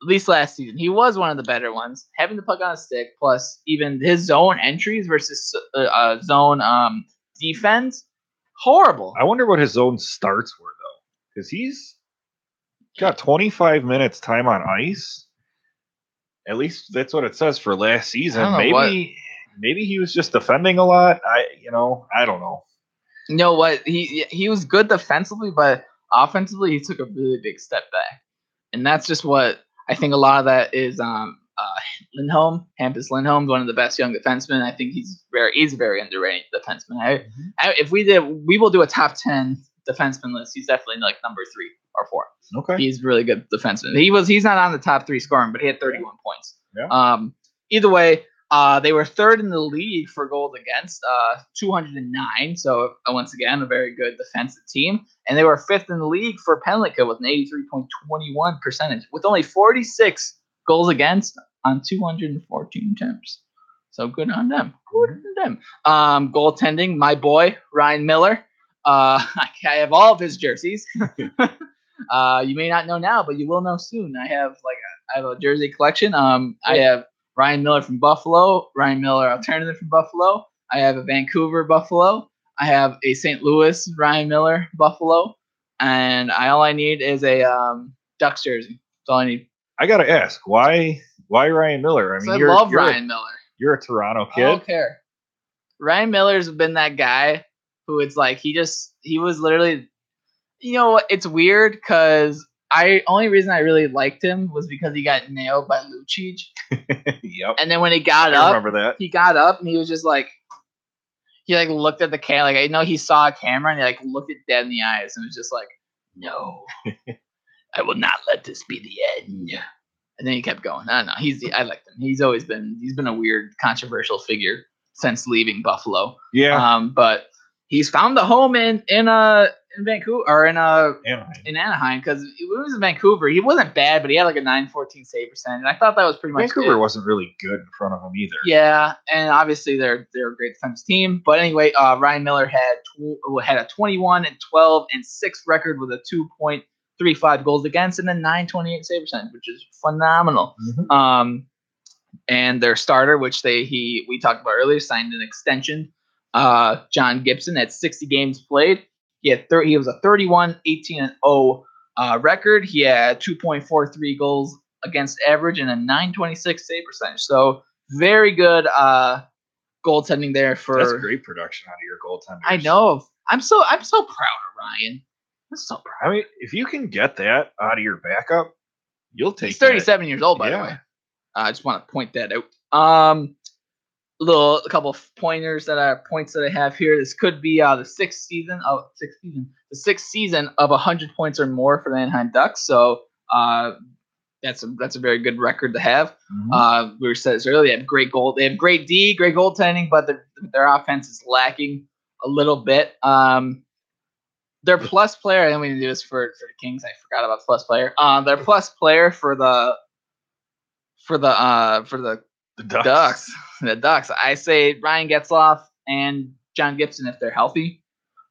At least last season, he was one of the better ones. Having the puck on his stick, plus even his zone entries versus zone defense, horrible. I wonder what his zone starts were though, because he's got 25 minutes time on ice. At least that's what it says for last season. Maybe he was just defending a lot. I don't know. You know what? He was good defensively, but offensively he took a really big step back, and that's just what I think. A lot of that is Lindholm. Hampus Lindholm, one of the best young defensemen. I think he's a very underrated defenseman. We will do a top 10 defenseman list. He's definitely like number 3 or 4. Okay. He's really good defenseman. He's not on the top 3 scoring, but he had 31 points. Yeah. Either way, they were 3rd in the league for goals against, 209. So once again, a very good defensive team. And they were 5th in the league for penalty kill with an 83.21 percentage, with only 46 goals against on 214 attempts. So good on them. Goaltending, my boy Ryan Miller. I have all of his jerseys. You may not know now, but you will know soon. I have a jersey collection. I have Ryan Miller from Buffalo, Ryan Miller alternative from Buffalo. I have a Vancouver Buffalo. I have a St. Louis Ryan Miller Buffalo, and all I need is a Ducks jersey. That's all I need. I gotta ask, why Ryan Miller? I mean, I love Ryan Miller. You're a Toronto kid. I don't care. Ryan Miller's been that guy who it's like he was literally, it's weird because only reason I really liked him was because he got nailed by Lucic. Yep. And then when he got up, remember that. He got up and he was just like, he looked at the camera, I know he saw a camera and he looked it dead in the eyes and was just like, no, I will not let this be the end. And then he kept going. I don't know. I liked him. He's been a weird, controversial figure since leaving Buffalo. Yeah. But he's found a home in Vancouver or in Anaheim, because when he was in Vancouver, he wasn't bad, but he had a 914 save percentage. And I thought that was pretty much Vancouver it. wasn't really good in front of him either. Yeah, and obviously they're a great defense team. But anyway, Ryan Miller had a 21-12-6 record with a 2.35 goals against and a 928 save percentage, which is phenomenal. Mm-hmm. And their starter, which we talked about earlier, signed an extension. John Gibson had 60 games played. He was a 31-18-0 record. He had 2.43 goals against average and a 926 save percentage. So very good goaltending there for. That's great production out of your goaltenders. I know. I'm so proud of Ryan. I'm so proud. I mean, if you can get that out of your backup, you'll take. He's 37 years old, by the way. I just want to point that out. A couple of points that I have here. This could be the sixth season of 100 points or more for the Anaheim Ducks. So that's a very good record to have. Mm-hmm. We said this earlier. They have great goal. They have great D, great goaltending, but their offense is lacking a little bit. Their plus player. I didn't mean to do this for the Kings. I forgot about the plus player. Their plus player for the Ducks. The Ducks. I say Ryan Getzlaf and John Gibson if they're healthy.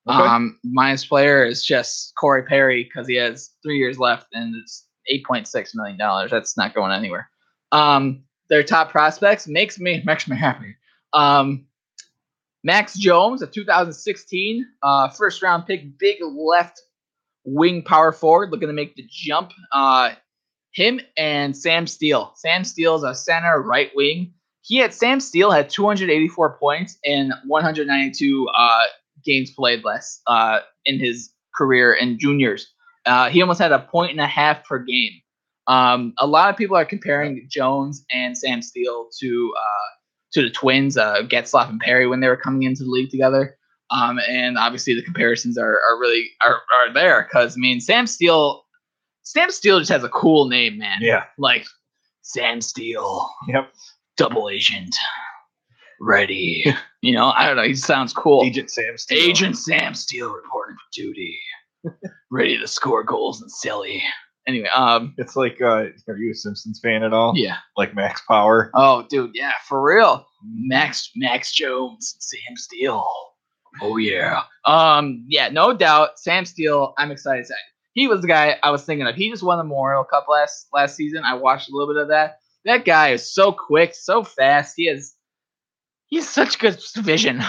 Okay. Minus player is just Corey Perry because he has 3 years left and it's $8.6 million. That's not going anywhere. Their top prospects makes me happy. Max Jones, a 2016 first round pick, big left wing power forward, looking to make the jump. Him and Sam Steele. Sam Steele is a center right wing. Sam Steele had 284 points in 192 games played less in his career in juniors. He almost had 1.5 points per game. A lot of people are comparing Jones and Sam Steele to the Twins, Getzlaf and Perry, when they were coming into the league together. And obviously the comparisons are really there because Sam Steele just has a cool name, man. Yeah. Like Sam Steele. Yep. Double agent. Ready. I don't know. He sounds cool. Agent Sam Steele. Agent Sam Steele reporting for duty. Ready to score goals and silly. Anyway, it's like, are you a Simpsons fan at all? Yeah. Like Max Power? Oh, dude, yeah, for real. Max Jones, Sam Steele. Oh yeah. Yeah, no doubt. Sam Steele, I'm excited to say. He was the guy I was thinking of. He just won the Memorial Cup last season. I watched a little bit of that. That guy is so quick, so fast. He's such good vision.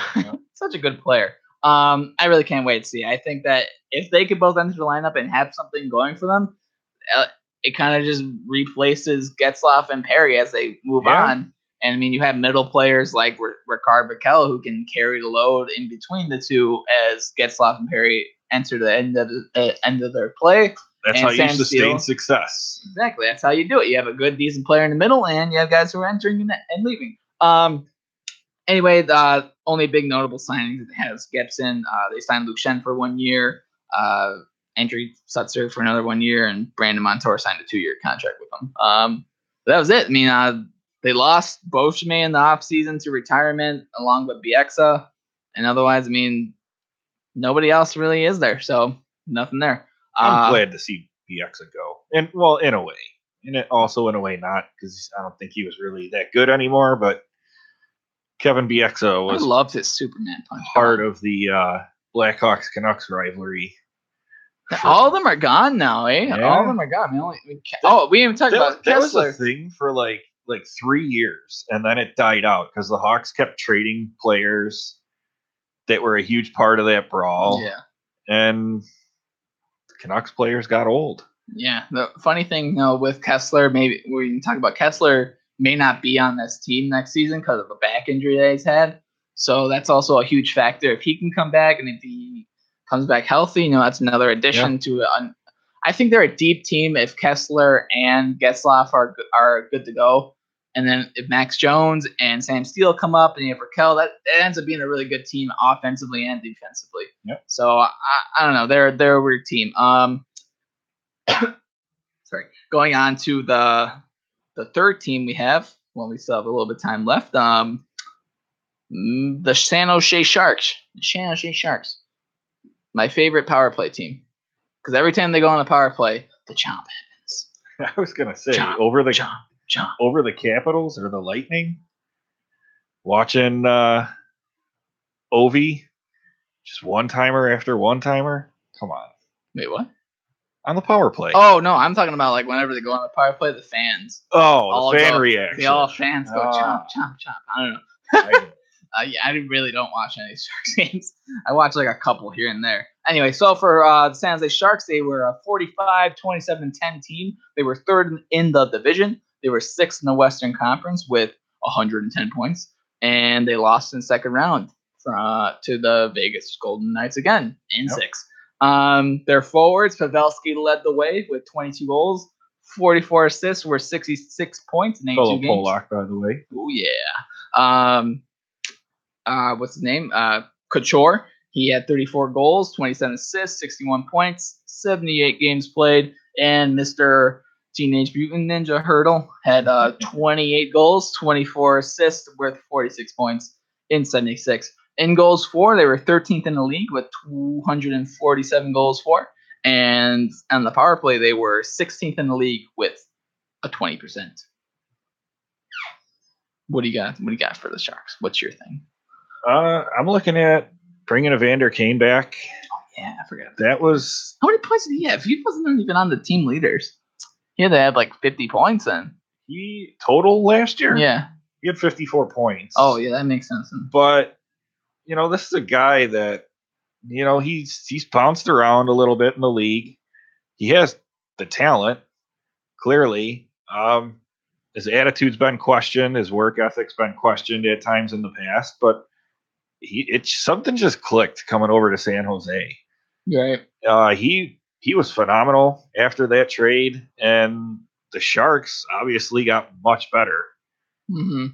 Such a good player. I really can't wait to see. I think that if they could both enter the lineup and have something going for them, it kind of just replaces Getzlaf and Perry as they move on. And you have middle players like Ricard Raquel who can carry the load in between the two as Getzlaf and Perry enter the end of their play. That's how you sustain success. Exactly. That's how you do it. You have a good, decent player in the middle, and you have guys who are entering and leaving. Anyway, the only big notable signings has Gibson. They signed Luke Shen for 1 year. Andrew Sutzer for another 1 year, and Brandon Montour signed a 2-year contract with them. That was it. They lost Beauchemin in the offseason to retirement along with Bieksa. And otherwise, nobody else really is there. So nothing there. I'm glad to see Bieksa go. And, well, in a way. And it also, in a way, not, because I don't think he was really that good anymore. But Kevin Bieksa was I loved his Superman punch. Part of the Blackhawks Canucks rivalry. All of them are gone now, eh? Yeah. All of them are gone. We didn't even talk about That was Kessler. a thing for like 3 years, and then it died out because the Hawks kept trading players that were a huge part of that brawl. Yeah. And the Canucks players got old. Yeah. The funny thing, with Kessler, maybe we can talk about Kessler may not be on this team next season because of a back injury that he's had. So that's also a huge factor. If he can come back and if he comes back healthy, that's another addition to it. I think they're a deep team if Kessler and Getzlaf are good to go. And then if Max Jones and Sam Steele come up and you have Raquel, that ends up being a really good team offensively and defensively. Yep. So I don't know. They're a weird team. Sorry. Going on to the third team we have. Well, we still have a little bit of time left. The San Jose Sharks. My favorite power play team. Because every time they go on a power play, the chomp happens. I was gonna say Chomp, over the chomp. over the Capitals or the Lightning. Watching Ovi, just one timer after one timer. Come on. Wait, what? On the power play. Oh no, I'm talking about like whenever they go on the power play, the fans. Oh, the fan reaction. All fans go chomp, chomp, chomp. I don't know. I really don't watch any Sharks games. I watch like a couple here and there. Anyway, so for the San Jose Sharks, they were a 45, 27, 10 team. They were third in the division. They were sixth in the Western Conference with 110 points. And they lost in the second round to the Vegas Golden Knights again in 6. Their forwards, Pavelski led the way with 22 goals, 44 assists, were 66 points in 82 games. Polak, by the way. Oh, yeah. What's his name? Couture. He had 34 goals, 27 assists, 61 points, 78 games played. And Mr. Teenage Mutant Ninja Hurdle had 28 goals, 24 assists, worth 46 points in 76. In goals for, they were 13th in the league with 247 goals for. And on the power play, they were 16th in the league with a 20%. What do you got? What do you got for the Sharks? What's your thing? I'm looking at bringing Evander Kane back. Yeah, I forgot. That was How many points did he have? He wasn't even on the team leaders. He had to have like 50 points in. he total last year. Yeah. He had 54 points. Oh, yeah, that makes sense. But this is a guy that he's bounced around a little bit in the league. He has the talent, clearly. His attitude's been questioned. His work ethic's been questioned at times in the past. But something just clicked coming over to San Jose. Right. He was phenomenal after that trade, and the Sharks obviously got much better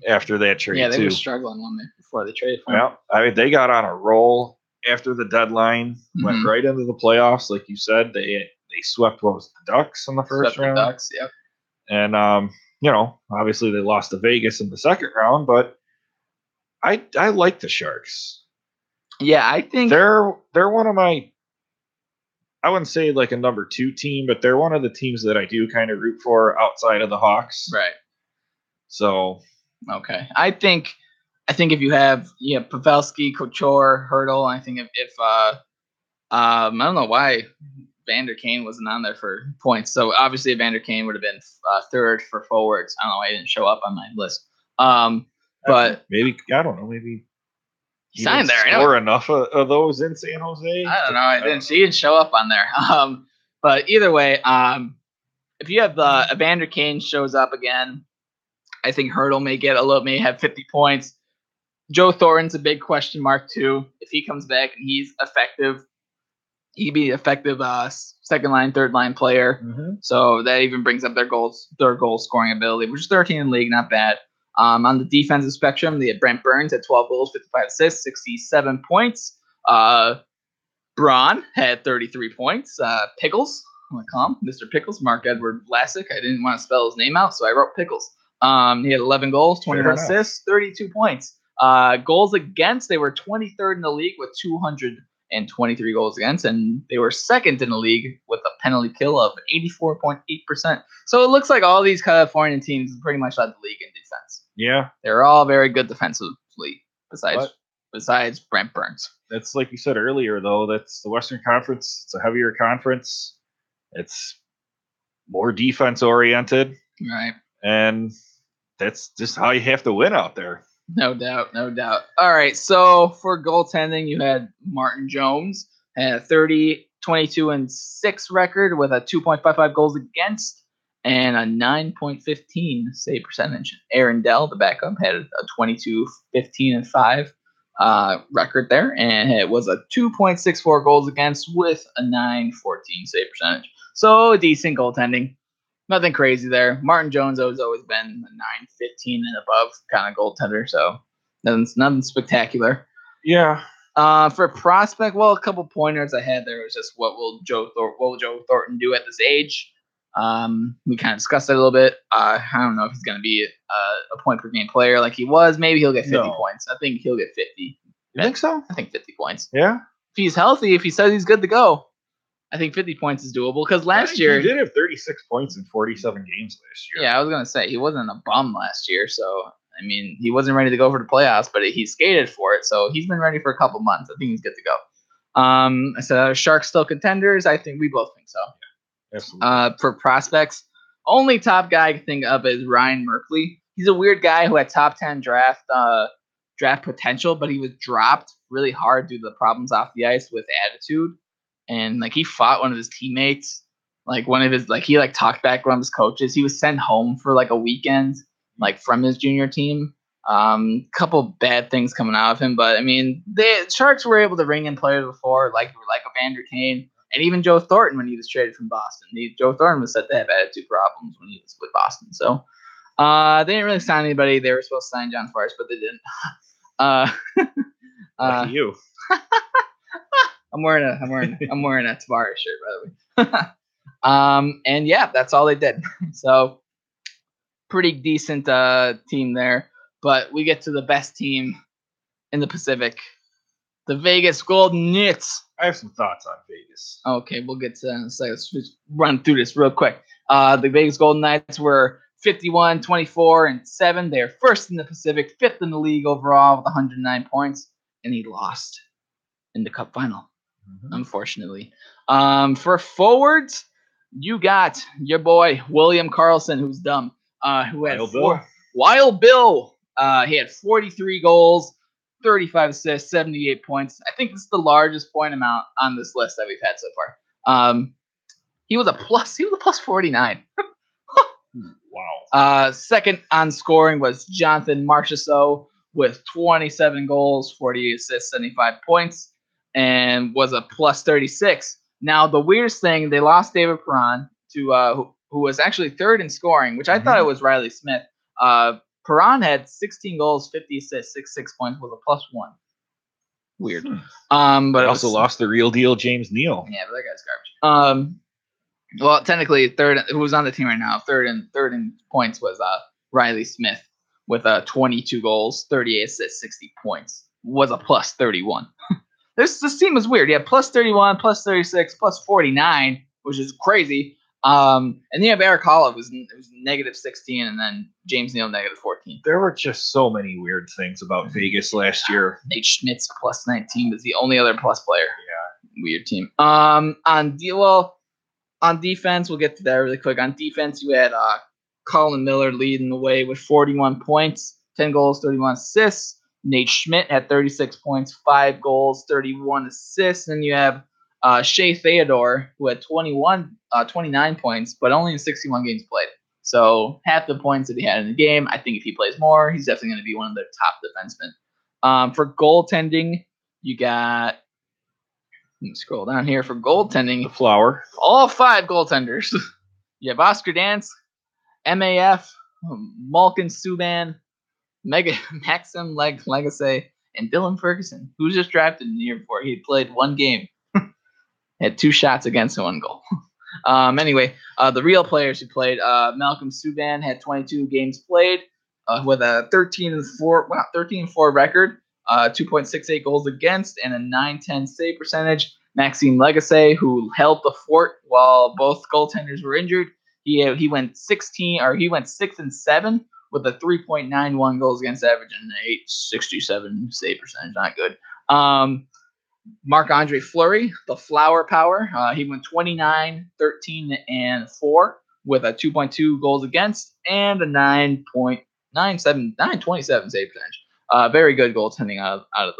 after that trade. Yeah, they too. were struggling before the trade. For him. Well, I mean, they got on a roll after the deadline, went right into the playoffs, like you said. They swept the Ducks in the first round. The Ducks, yep. And obviously they lost to Vegas in the second round, but I like the Sharks. Yeah, I think they're one of my. I wouldn't say like a number 2 team, but they're one of the teams that I do kind of root for outside of the Hawks. Right. So. Okay. I think if you have Pavelski, Couture, Hurdle, I think if I don't know why Vander Kane wasn't on there for points. So obviously Vander Kane would have been third for forwards. I don't know why he didn't show up on my list. But maybe I don't know. Maybe he signed there. Score enough of those in San Jose. I don't know. He didn't show up on there. But either way, if you have Evander Kane shows up again, I think Hurdle may have 50 points. Joe Thornton's a big question mark too. If he comes back and he's effective, he'd be an effective second line, third line player. So that even brings up their goal scoring ability, which is 13 in the league, not bad. On the defensive spectrum, they had Brent Burns at 12 goals, 55 assists, 67 points. Braun had 33 points. Pickles, I'm going to call him Mr. Pickles, Mark Edward Vlasic. I didn't want to spell his name out, so I wrote Pickles. He had 11 goals, 21 assists, 32 points. Goals against, they were 23rd in the league with 223 goals against, and they were second in the league with a penalty kill of 84.8%. So it looks like all these California teams pretty much led the league in defense. Yeah. They're all very good defensively, besides Brent Burns. That's like you said earlier, though. That's the Western Conference. It's a heavier conference. It's more defense oriented. Right. And that's just how you have to win out there. No doubt. All right, so for goaltending, you had Martin Jones, had a 30, 22, and 6 record with a 2.55 goals against and a 9.15 save percentage. Aaron Dell, the backup, had a 22, 15, and 5 record there, and it was a 2.64 goals against with a 9.14 save percentage. So decent goaltending. Nothing crazy there. Martin Jones has always been a 9.15 and above kind of goaltender, so nothing spectacular. Yeah. For prospect, well, a couple pointers I had there was just what will Joe Thornton do at this age? We kind of discussed it a little bit. I don't know if he's going to be a point per game player like he was. Maybe he'll get 50 points. I think he'll get 50. You think so? I think 50 points. Yeah. If he's healthy, if he says he's good to go, I think 50 points is doable because last year he did have 36 points in 47 games last year. Yeah, I was gonna say he wasn't a bum last year, so I mean he wasn't ready to go for the playoffs, but he skated for it, so he's been ready for a couple months. I think he's good to go. I said Sharks still contenders. I think we both think so. Yeah, absolutely. For prospects, only top guy I can think of is Ryan Merkley. He's a weird guy who had top 10 draft potential, but he was dropped really hard due to the problems off the ice with attitude. And he fought one of his teammates, he talked back to one of his coaches. He was sent home for a weekend, from his junior team. Couple bad things coming out of him, but I mean, the Sharks were able to ring in players before, like Evander Kane, and even Joe Thornton when he was traded from Boston. Joe Thornton was said to have attitude problems when he was with Boston, so they didn't really sign anybody. They were supposed to sign John Forrest, but they didn't. Lucky you. I'm wearing a Tavares shirt, by the way. And yeah, that's all they did. So pretty decent team there. But we get to the best team in the Pacific, the Vegas Golden Knights. I have some thoughts on Vegas. Okay, we'll get to that in a second. Let's just run through this real quick. The Vegas Golden Knights were 51, 24, and 7. They're first in the Pacific, fifth in the league overall with 109 points, and he lost in the Cup final, unfortunately. For forwards, you got your boy William Karlsson, who's dumb, who had Wild Bill. He had 43 goals, 35 assists, 78 points. I think this is the largest point amount on this list that we've had so far. He was a plus 49. Wow. Second on scoring was Jonathan Marchessault with 27 goals, 48 assists, 75 points, and was a plus 36. Now, the weirdest thing, they lost David Perron to who was actually third in scoring, which I thought it was Riley Smith. Perron had 16 goals, 50 assists, 66 points, was a plus 1. Weird. But they also lost the real deal James Neal. Yeah, but that guy's garbage. Well, technically, third, who's on the team right now, third in points was Riley Smith with 22 goals, 38 assists, 60 points. Was a plus 31. This team is weird. Yeah, plus 31, plus 36, plus 49, which is crazy. And then you have Eric Holla, who's negative 16, and then James Neal negative 14. There were just so many weird things about Vegas last year. Nate Schmidt's plus 19 was the only other plus player. Yeah, weird team. On defense, we'll get to that really quick. On defense, you had Colin Miller leading the way with 41 points, 10 goals, 31 assists. Nate Schmidt had 36 points, 5 goals, 31 assists. And you have Shea Theodore, who had 29 points, but only in 61 games played. So half the points that he had in the game. I think if he plays more, he's definitely going to be one of their top defensemen. For goaltending, you got... Let me scroll down here for goaltending. The Flower. All 5 goaltenders. You have Oscar Dance, MAF, Malkin Subban, Maxim Legacy, and Dylan Ferguson, who was just drafted in the year before. He played 1 game. Had 2 shots against and 1 goal. Anyway, the real players who played, Malcolm Subban had 22 games played with a 13-4 record. 2.68 goals against and a 910 save percentage. Maxime Legacy, who held the fort while both goaltenders were injured, he went 6 and 7 with a 3.91 goals against average and an 867 save percentage. Not good. Marc-Andre Fleury, the Flower Power, he went 29, 13, and 4 with a 2.2 goals against and a 927 save percentage. Very good goaltending out of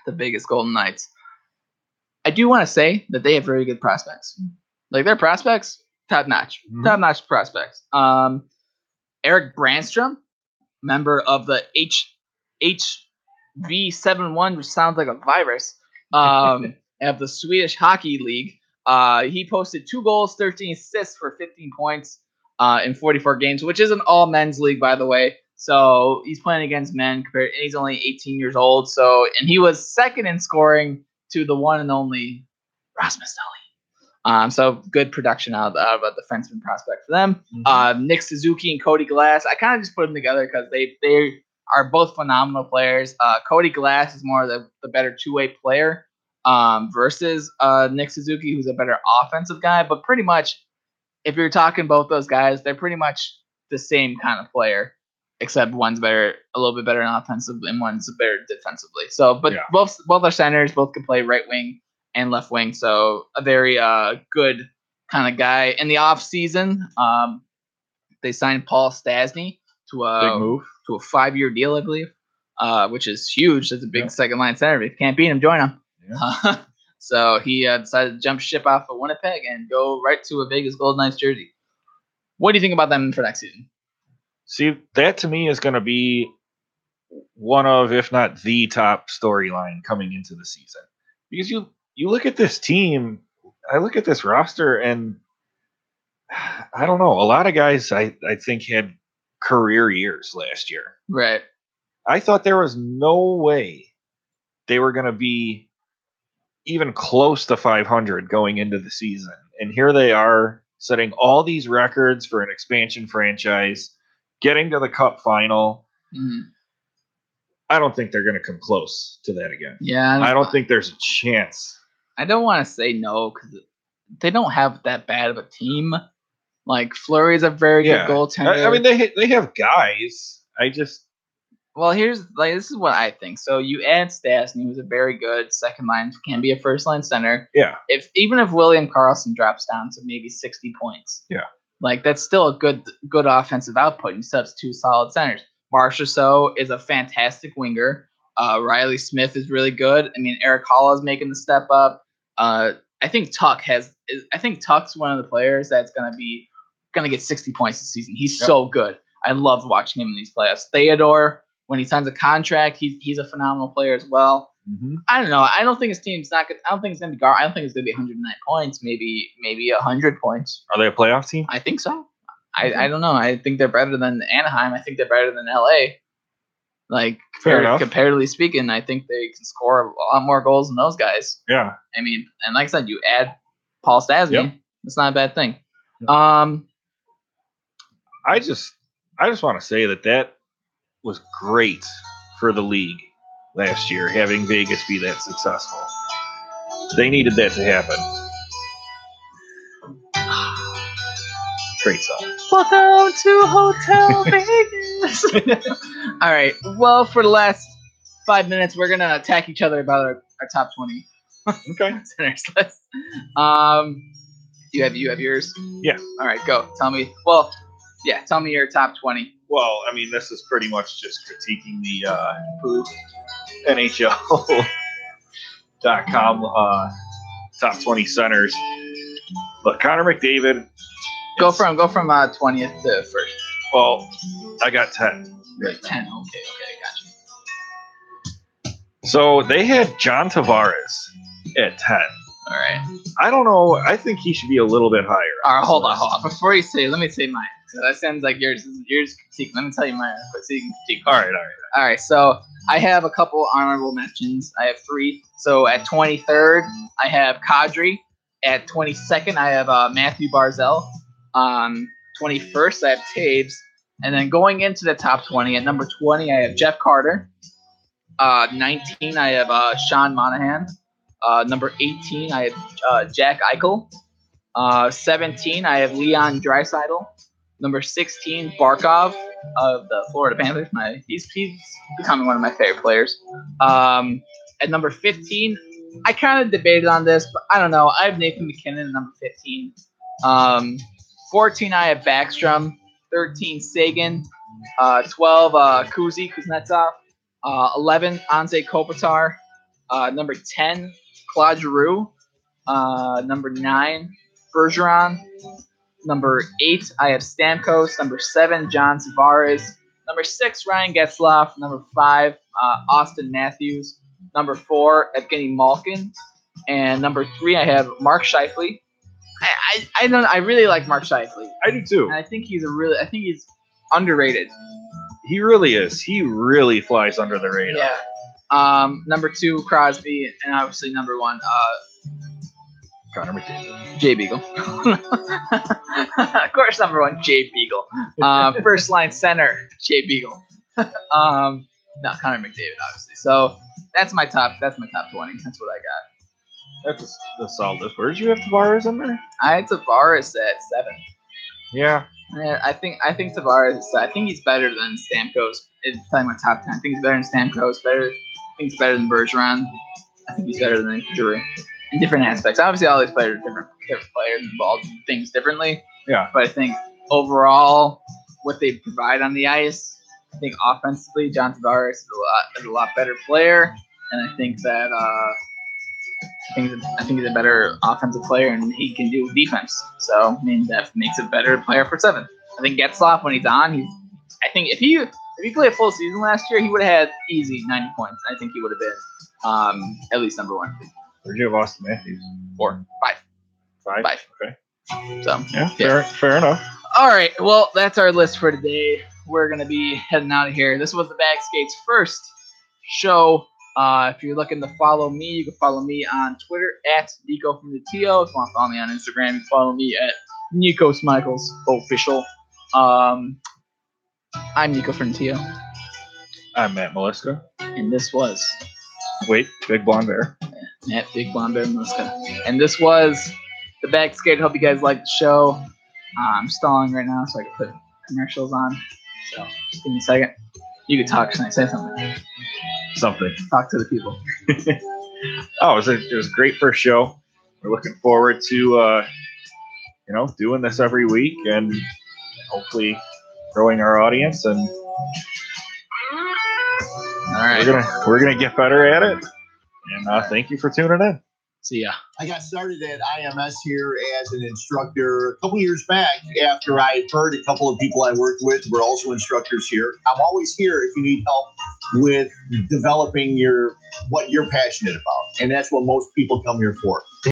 the Vegas Golden Knights. I do want to say that they have very good prospects. Like their prospects, top notch prospects. Eric Brandstrom, member of the HV71, which sounds like a virus, of the Swedish Hockey League. He posted 2 goals, 13 assists for 15 points in 44 games, which is an all men's league, by the way. So he's playing against men and he's only 18 years old. And he was second in scoring to the one and only Rasmus Dahlin. So good production out of a defenseman prospect for them. Nick Suzuki and Cody Glass. I kind of just put them together because they are both phenomenal players. Cody Glass is more of the better two-way player versus Nick Suzuki, who's a better offensive guy. But pretty much, if you're talking both those guys, they're pretty much the same kind of player. Except one's a little bit better in offensive, and one's better defensively. Both are centers, both can play right wing and left wing. So a very good kind of guy. In the off season, they signed Paul Stastny to a 5-year deal, I believe, which is huge. That's a big second line center. If you can't beat him, join him. Yeah. So he decided to jump ship off of Winnipeg and go right to a Vegas Golden Knights jersey. What do you think about them for next season? See, that to me is going to be one of, if not the top storyline coming into the season. Because you look at this team, I look at this roster, and I don't know. A lot of guys I think had career years last year. Right. I thought there was no way they were going to be even close to 500 going into the season. And here they are setting all these records for an expansion franchise, getting to the Cup final. I don't think they're going to come close to that again. Yeah. I don't think there's a chance. I don't want to say no because they don't have that bad of a team. Like Fleury's a very Yeah. good goaltender. I mean, they have guys. Well, this is what I think. So you add Stastny, who's a very good second line, can be a first line center. Yeah. Even if William Karlsson drops down to maybe 60 points, Yeah. like that's still a good offensive output. You still have two solid centers. Marchessault is a fantastic winger. Riley Smith is really good. I mean, Eric Hall is making the step up. I think Tuck's one of the players that's gonna get 60 points this season. He's so good. I love watching him in these playoffs. Theodore, when he signs a contract, he's a phenomenal player as well. Mm-hmm. I don't know. I don't think his team's not good. I don't think it's gonna be I don't think it's gonna be 109 points. Maybe 100 points. Are they a playoff team? I think so. I don't know. I think they're better than Anaheim. I think they're better than LA. Like comparatively speaking, I think they can score a lot more goals than those guys. Yeah. I mean, and like I said, you add Paul Stastny. Yep. It's not a bad thing. Yep. I just want to say that was great for the league last year, having Vegas be that successful. They needed that to happen. Great song. Welcome to Hotel Vegas. All right. Well, for the last 5 minutes, we're gonna attack each other about our top 20. Okay. Centers list. You have yours. Yeah. All right. Go. Tell me. Well, yeah. Tell me your top 20. Well, I mean, this is pretty much just critiquing the NHL.com top 20 centers. But Connor McDavid. Go from 20th to first. Well, I got 10. Right, 10. Okay, gotcha. So they had John Tavares at 10. All right. I don't know. I think he should be a little bit higher. All right, hold on. Before you say, let me say mine. So that sounds like yours critique. Let me tell you mine, but so you can critique. All right. So I have a couple honorable mentions. I have 3. So at 23rd, I have Kadri. At 22nd, I have Matthew Barzal. 21st, I have Taves. And then going into the top 20, at number 20, I have Jeff Carter. 19, I have Sean Monahan. Number 18, I have Jack Eichel. 17, I have Leon Draisaitl. Number 16, Barkov of the Florida Panthers. He's becoming one of my favorite players. At number 15, I kind of debated on this, but I don't know. I have Nathan McKinnon at number 15. 14, I have Backstrom. 13, Sagan. 12, Kuznetsov. 11, Anze Kopitar. Number 10, Claude Giroux. Number 9, Bergeron. Number 8, I have Stamkos. Number 7, John Tavares. Number 6, Ryan Getzlaf. Number 5, Austin Matthews. Number 4, Evgeny Malkin. And number 3, I have Mark Scheifele. I really like Mark Scheifele. I do too. And I think he's underrated. He really is. He really flies under the radar. Yeah. Number 2, Crosby, and obviously number 1, Connor McDavid. Jay Beagle. Of course, number 1, Jay Beagle. First line center, Jay Beagle. No, Connor McDavid, obviously. So that's my top 20. That's what I got. That's a solid list. Where did you have Tavares in there? I had Tavares at 7. Yeah. Yeah, I think Tavares. I think he's better than Stamkos. It's talking about top 10. I think he's better than Stamkos. I think he's better than Bergeron. I think he's better than Giroux in different aspects. Obviously, all these players are different players involved in things differently. Yeah. But I think overall, what they provide on the ice, I think offensively, John Tavares is a lot better player, and I think that I think he's a better offensive player, and he can do defense. So I mean that makes a better player for 7. I think Getzlaf, when he's on, I think if he played a full season last year, he would have had easy 90 points. I think he would have been at least number 1. Where'd you have Austin Matthews? 4, 5. 5. Okay. So yeah, fair enough. All right. Well, that's our list for today. We're gonna be heading out of here. This was the Bag Skates first show. If you're looking to follow me, you can follow me on Twitter at Nico from the TO. If you want to follow me on Instagram, you can follow me at Nikos Michaels Official. I'm Nico from the TO. I'm Matt Maliska. And this was Big Blonde Bear. Matt Big Blonde Bear Maliska. And this was the Bag Skate. Hope you guys liked the show. I'm stalling right now so I can put commercials on. So just give me a second. You can talk tonight. Say something. Something. Talk to the people. Oh, it was a great first show. We're looking forward to doing this every week and hopefully growing our audience, and all right, we're gonna get better at it. And thank you for tuning in. See ya. I got started at IMS here as an instructor a couple years back after I heard a couple of people I worked with were also instructors here. I'm always here if you need help with developing what you're passionate about, and that's what most people come here for.